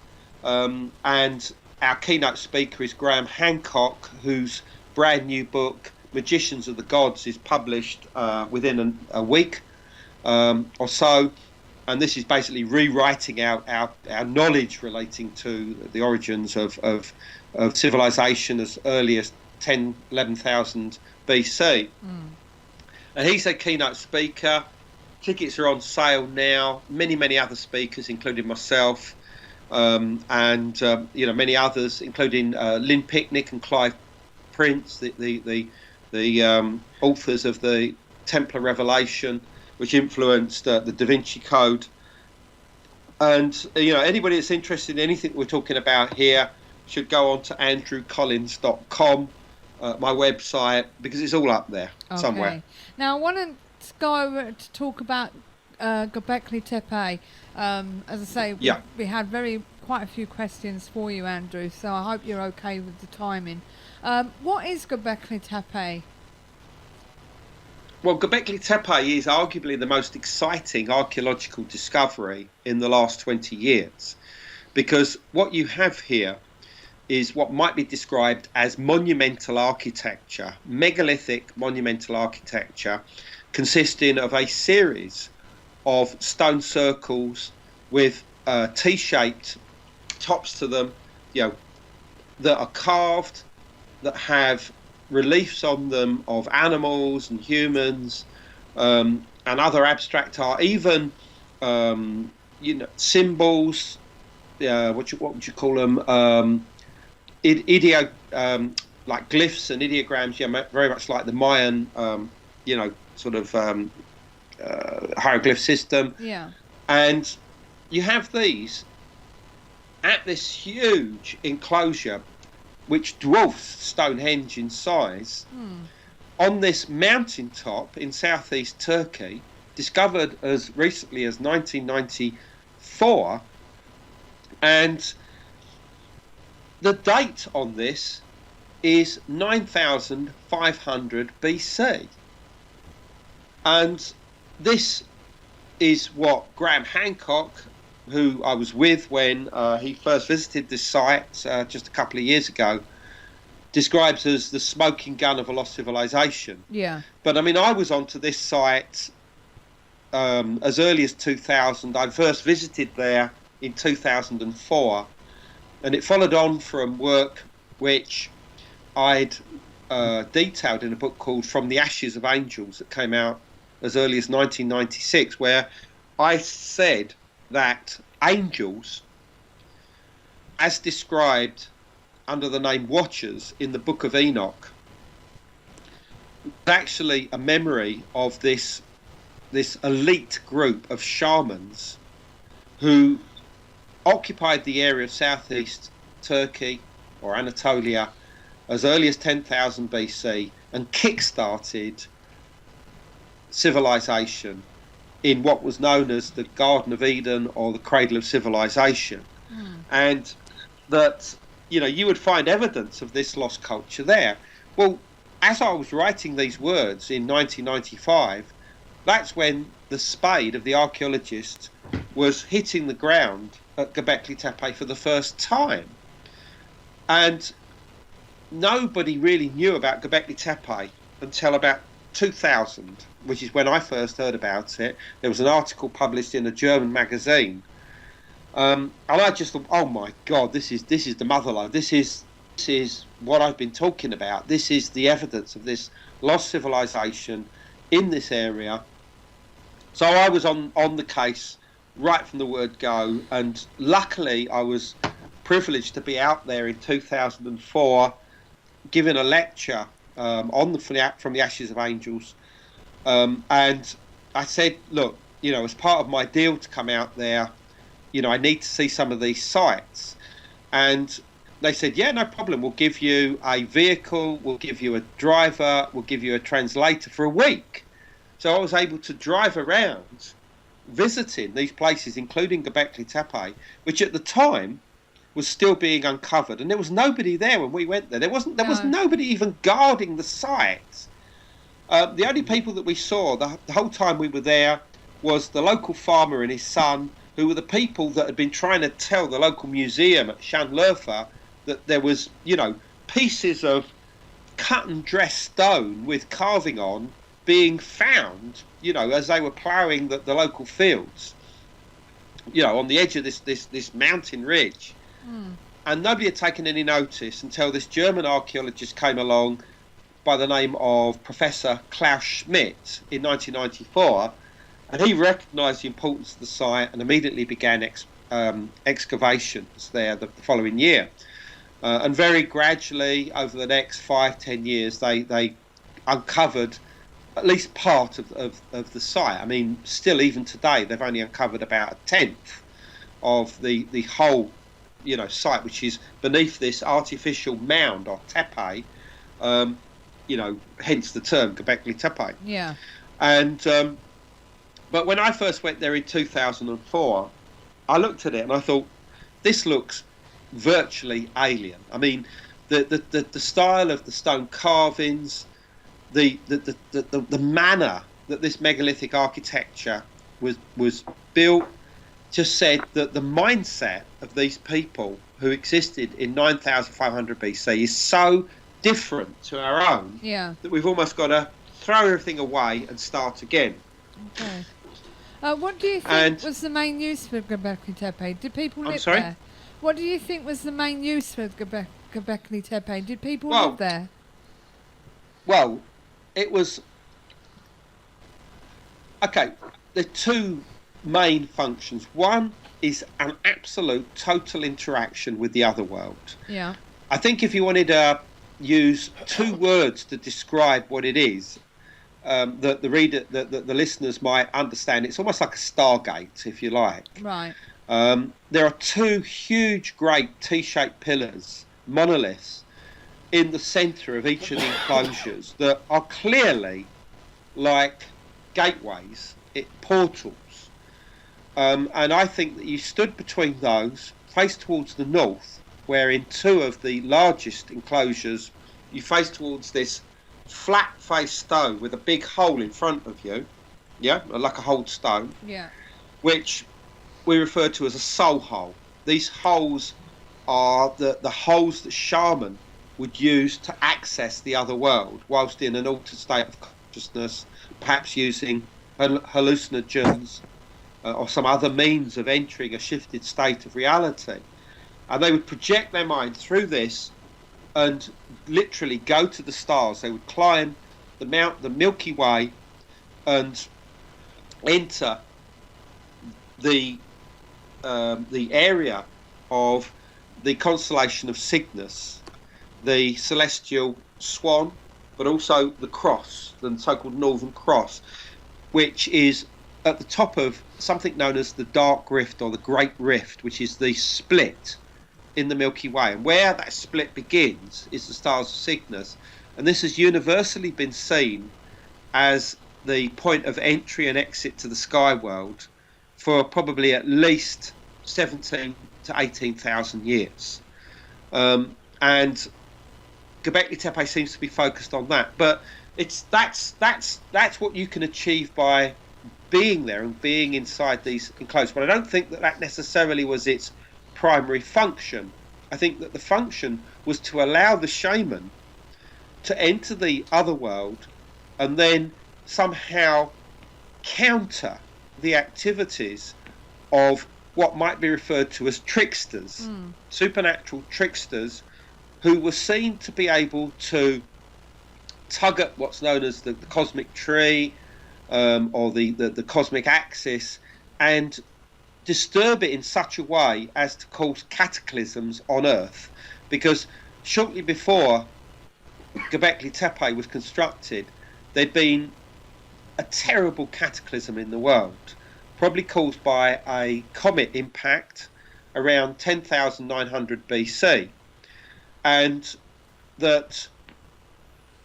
and our keynote speaker is Graham Hancock, whose brand new book Magicians of the Gods is published within a week or so. And this is basically rewriting our knowledge relating to the origins of civilization as early as 11,000 BC. And he's a keynote speaker. Tickets are on sale now. Many other speakers, including myself, and many others, including Lynn Picnic and Clive Prince, the the authors of the Templar Revelation, which influenced the Da Vinci Code. And, anybody that's interested in anything we're talking about here should go on to andrewcollins.com, my website, because it's all up there somewhere. Now, I want to go over to talk about Göbekli Tepe. As I say, we had quite a few questions for you, Andrew, so I hope you're okay with the timing. What is Göbekli Tepe? Well, Göbekli Tepe is arguably the most exciting archaeological discovery in the last 20 years, because what you have here is what might be described as monumental architecture, megalithic monumental architecture, consisting of a series of stone circles with T-shaped tops to them, that are carved, that have reliefs on them of animals and humans, and other abstract art, even symbols. What would you call them? Like glyphs and ideograms. Very much like the Mayan, hieroglyph system. Yeah. And you have these at this huge enclosure, which dwarfs Stonehenge in size, on this mountaintop in southeast Turkey, discovered as recently as 1994. And the date on this is 9,500 BC. And this is what Graham Hancock, who I was with when he first visited this site just a couple of years ago, describes as the smoking gun of a lost civilization. Yeah. But I was onto this site as early as 2000. I first visited there in 2004, and it followed on from work which I'd detailed in a book called From the Ashes of Angels that came out as early as 1996, where I said that angels, as described under the name Watchers in the Book of Enoch, was actually a memory of this elite group of shamans who occupied the area of southeast Turkey or Anatolia as early as 10,000 BC and kick-started civilization in what was known as the Garden of Eden or the Cradle of Civilization. And that, you would find evidence of this lost culture there. Well, as I was writing these words in 1995, that's when the spade of the archaeologist was hitting the ground at Göbekli Tepe for the first time. And nobody really knew about Göbekli Tepe until about 2000, which is when I first heard about it. There was an article published in a German magazine, and I just thought, oh my God, this is the motherlode. This is what I've been talking about. This is the evidence of this lost civilization in this area. So I was on the case right from the word go, and luckily I was privileged to be out there in 2004 giving a lecture on From the Ashes of Angels, and I said, look, as part of my deal to come out there, I need to see some of these sites. And they said, yeah, no problem, we'll give you a vehicle, we'll give you a driver, we'll give you a translator for a week. So I was able to drive around visiting these places, including Göbekli Tepe, which at the time was still being uncovered, and there was nobody there when we went there. There was nobody even guarding the site. The only people that we saw the whole time we were there was the local farmer and his son, who were the people that had been trying to tell the local museum at Şanlıurfa that there was, pieces of cut and dressed stone with carving on being found, as they were ploughing the local fields, on the edge of this mountain ridge. And nobody had taken any notice until this German archaeologist came along by the name of Professor Klaus Schmidt in 1994, and he recognised the importance of the site and immediately began excavations there the following year. And very gradually, over the next 5-10 years, they uncovered at least part of the site. I mean, still even today, they've only uncovered about a tenth of the whole, site, which is beneath this artificial mound or tepe, hence the term Göbekli Tepe. Yeah. And but when I first went there in 2004, I looked at it and I thought, this looks virtually alien. I mean, the style of the stone carvings, the manner that this megalithic architecture was built, just said that the mindset of these people who existed in 9,500 BC is so different to our own that we've almost got to throw everything away and start again. Okay. What do you think was the main use for Göbekli Tepe? Did people live there? What do you think was the main use for Göbekli Tepe? Did people live there? Well, it was... Okay, there are two main functions. One is an absolute total interaction with the other world. Yeah. I think if you wanted to use two words to describe what it is, that the reader, the listeners might understand, it's almost like a Stargate, if you like. Right. There are two huge, great T-shaped pillars, monoliths, in the centre of each of the enclosures that are clearly like gateways, portals. And I think that you stood between those, faced towards the north, where in two of the largest enclosures, you face towards this flat-faced stone with a big hole in front of you, like a holed stone, which we refer to as a soul hole. These holes are the holes that shaman would use to access the other world whilst in an altered state of consciousness, perhaps using hallucinogens or some other means of entering a shifted state of reality. And they would project their mind through this and literally go to the stars. They would climb the Milky Way and enter the area of the constellation of Cygnus, the celestial swan, but also the cross, the so-called Northern Cross, which is at the top of something known as the Dark Rift or the Great Rift, which is the split in the Milky Way. And where that split begins is the stars of Cygnus. And this has universally been seen as the point of entry and exit to the sky world for probably at least 17 to 18,000 years. And Göbekli Tepe seems to be focused on that. But that's what you can achieve by being there and being inside these enclosures. But I don't think that necessarily was its primary function. I think that the function was to allow the shaman to enter the other world and then somehow counter the activities of what might be referred to as tricksters, supernatural tricksters, who were seen to be able to tug at what's known as the cosmic tree or the cosmic axis and disturb it in such a way as to cause cataclysms on Earth. Because shortly before Göbekli Tepe was constructed, there'd been a terrible cataclysm in the world, probably caused by a comet impact around 10,900 BC, and that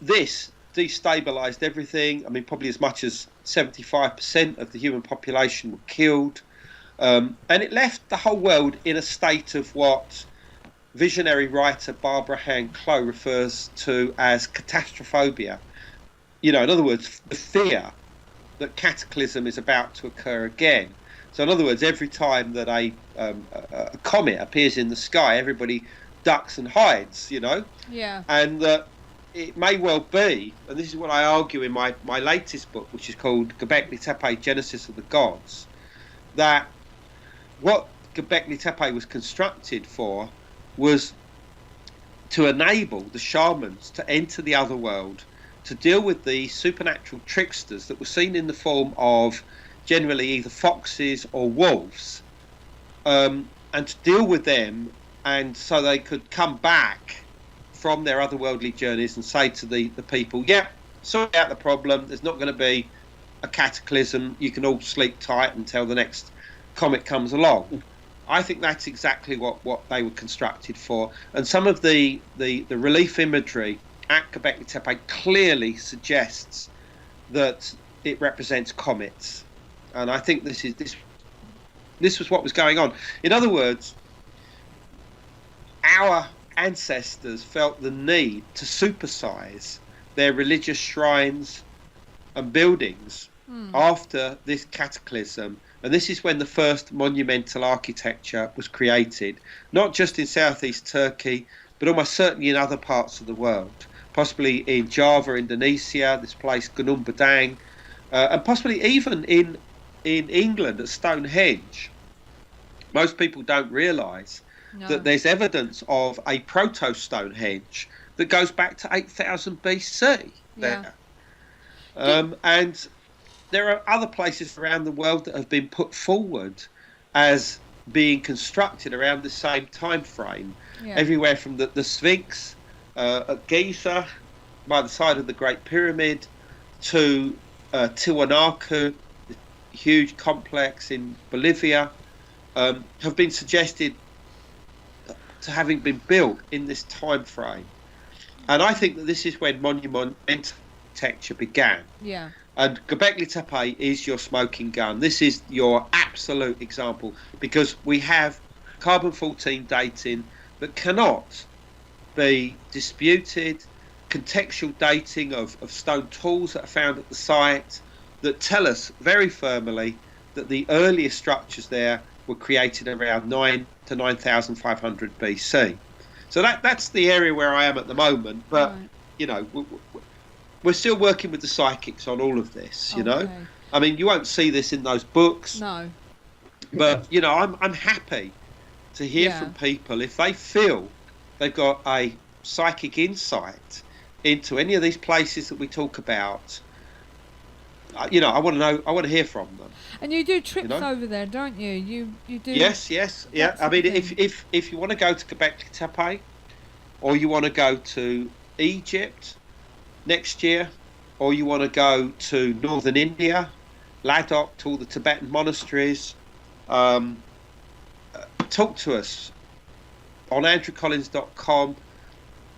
this destabilized everything. I mean, probably as much as 75% of the human population were killed, and it left the whole world in a state of what visionary writer Barbara Han-Clough refers to as catastrophophobia. In other words, the fear that cataclysm is about to occur again. So in other words, every time that a comet appears in the sky, everybody ducks and hides, Yeah. And that it may well be, and this is what I argue in my latest book, which is called Göbekli Tepe, Genesis of the Gods, that what Göbekli Tepe was constructed for was to enable the shamans to enter the other world, to deal with the supernatural tricksters that were seen in the form of generally either foxes or wolves, and to deal with them, and so they could come back from their otherworldly journeys and say to the people, sort out the problem. There's not going to be a cataclysm. You can all sleep tight until the next comet comes along. I think that's exactly what they were constructed for. And some of the relief imagery at Göbekli Tepe clearly suggests that it represents comets. And I think this was what was going on. In other words, our ancestors felt the need to supersize their religious shrines and buildings after this cataclysm. And this is when the first monumental architecture was created, not just in southeast Turkey, but almost certainly in other parts of the world, possibly in Java, Indonesia, this place Gunung Padang, and possibly even in England at Stonehenge. Most people don't realise that there's evidence of a proto-Stonehenge that goes back to 8000 BC there. And there are other places around the world that have been put forward as being constructed around the same time frame. Everywhere from the Sphinx at Giza by the side of the Great Pyramid to Tiwanaku, the huge complex in Bolivia, have been suggested to having been built in this time frame. And I think that this is when monumental architecture began. And Göbekli Tepe is your smoking gun. This is your absolute example, because we have carbon-14 dating that cannot be disputed, contextual dating of stone tools that are found at the site that tell us very firmly that the earliest structures there were created around 9 to 9,500 BC. So that's the area where I am at the moment. But, you know, we're still working with the psychics on all of this, you know. I mean, you won't see this in those books. No. But, you know, I'm happy to hear from people if they feel they've got a psychic insight into any of these places that we talk about. You know, I want to hear from them. And you do trips over there, don't you? You do. Yes, yeah. I mean, if you want to go to Göbekli Tepe, or you want to go to Egypt next year, or you want to go to northern India, Ladakh, to all the Tibetan monasteries, talk to us on andrewcollins.com.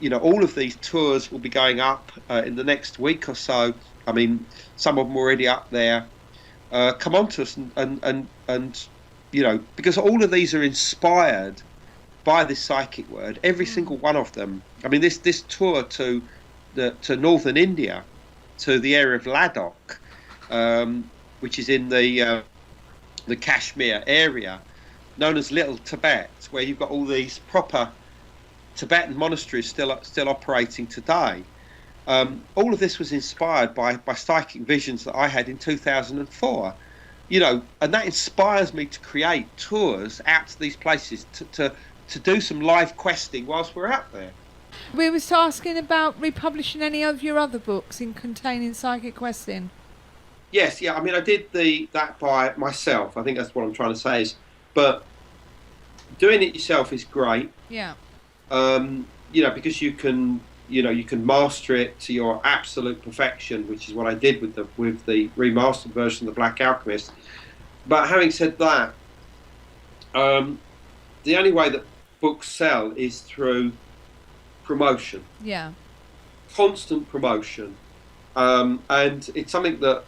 You know, all of these tours will be going up in the next week or so. I mean, some of them are already up there. Come on to us and you know, because all of these are inspired by this psychic word, every single one of them. I mean, this tour to northern India, to the area of Ladakh, which is in the Kashmir area, known as Little Tibet, where you've got all these proper Tibetan monasteries still operating today. All of this was inspired by psychic visions that I had in 2004. You know, and that inspires me to create tours out to these places to do some live questing whilst we're out there. We was asking about republishing any of your other books in containing psychic questing. Yes, yeah. I mean, I did that by myself. I think that's what I'm trying to say but doing it yourself is great. Yeah. You know, because you can master it to your absolute perfection, which is what I did with the remastered version of The Black Alchemist. But having said that, the only way that books sell is through promotion. Yeah. Constant promotion. And it's something that,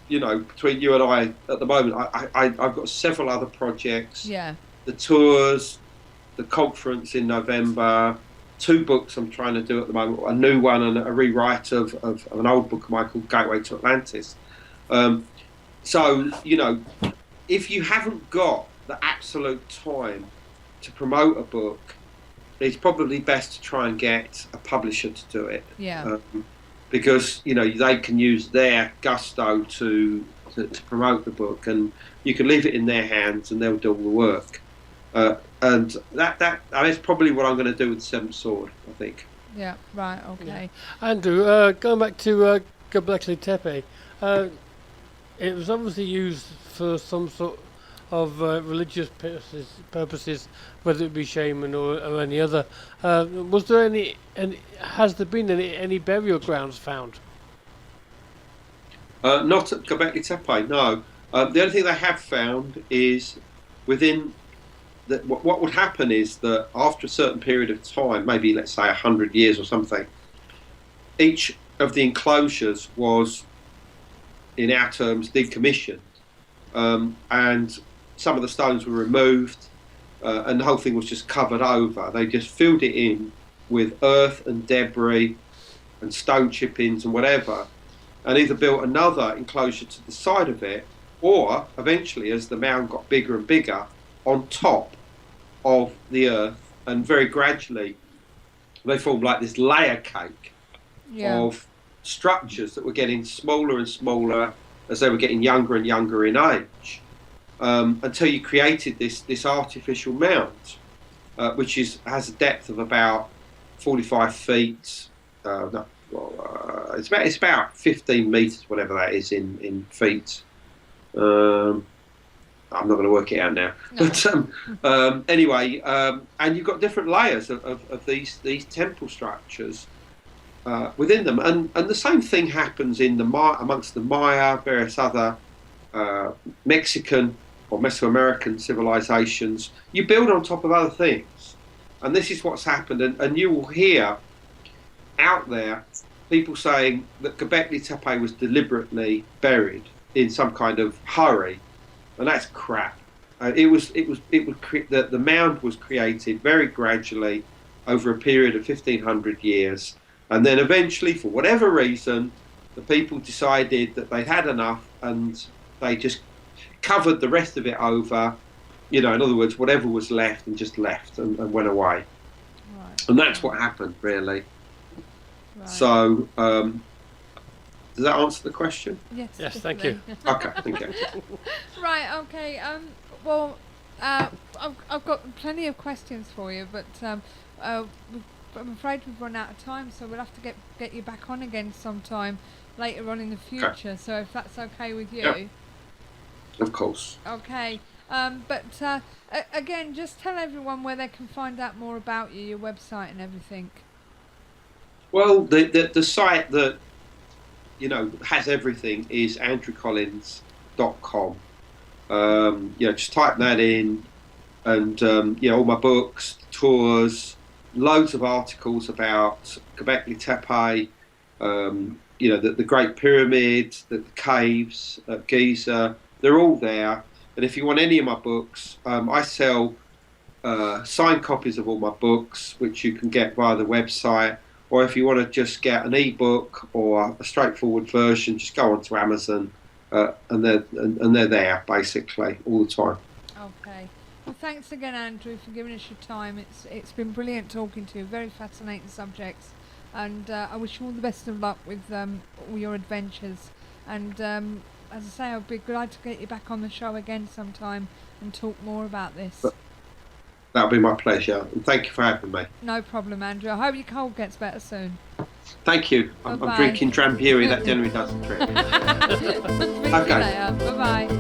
you know, between you and I at the moment, I've got several other projects. Yeah. The tours, the conference in November, 2 books I'm trying to do at the moment, a new one and a rewrite of an old book of mine called Gateway to Atlantis. So, you know, if you haven't got the absolute time to promote a book, it's probably best to try and get a publisher to do it. Yeah. Because, you know, they can use their gusto to promote the book, and you can leave it in their hands and they'll do all the work. And that I mean, it's probably what I'm going to do with the Seventh Sword, I think. Yeah, right, okay. Yeah. Andrew, going back to Göbekli Tepe, it was obviously used for some sort of religious purposes, whether it be shaman or any other. Was there any has there been any burial grounds found? Not at Göbekli Tepe, no. The only thing they have found is within what would happen is that after a certain period of time, maybe let's say 100 years or something, each of the enclosures was, in our terms, decommissioned, and some of the stones were removed, and the whole thing was just covered over. They just filled it in with earth and debris and stone chippings and whatever, and either built another enclosure to the side of it, or eventually, as the mound got bigger and bigger, on top of the earth, and very gradually they formed like this layer cake of structures that were getting smaller and smaller as they were getting younger and younger in age, until you created this artificial mound, which has a depth of about 45 feet. It's about 15 meters, whatever that is in feet. I'm not going to work it out now. No. But anyway, and you've got different layers of these temple structures within them, and the same thing happens in amongst the Maya, various other Mexican or Mesoamerican civilizations. You build on top of other things, and this is what's happened. And you will hear out there people saying that Göbekli Tepe was deliberately buried in some kind of hurry, and that's crap. The mound was created very gradually over a period of 1,500 years, and then eventually, for whatever reason, the people decided that they'd had enough, and they just covered the rest of it over. In other words, whatever was left, and just left and went away. Right. And that's what happened, really. Right. So, does that answer the question? Yes, thank you. Okay, thank you. Right, okay. Well, I've got plenty of questions for you, but I'm afraid we've run out of time, so we'll have to get you back on again sometime later on in the future. Okay. So if that's okay with you. Yep. Of course. Okay. But again, just tell everyone where they can find out more about you, your website and everything. Well, the site that has everything is andrewcollins.com. Just type that in, and all my books, tours, loads of articles about Göbekli Tepe, the Great Pyramid, the caves at Giza. They're all there. And if you want any of my books, I sell signed copies of all my books, which you can get via the website. Or if you want to just get an e-book or a straightforward version, just go onto Amazon, and they're there basically all the time. Okay. Well, thanks again, Andrew, for giving us your time. It's been brilliant talking to you. Very fascinating subjects, and I wish you all the best of luck with all your adventures. And as I say, I'll be glad to get you back on the show again sometime and talk more about this. That'll be my pleasure, and thank you for having me. No problem, Andrew. I hope your cold gets better soon. Thank you. I'm drinking Drambuie. That generally does the trick. Okay. Bye-bye.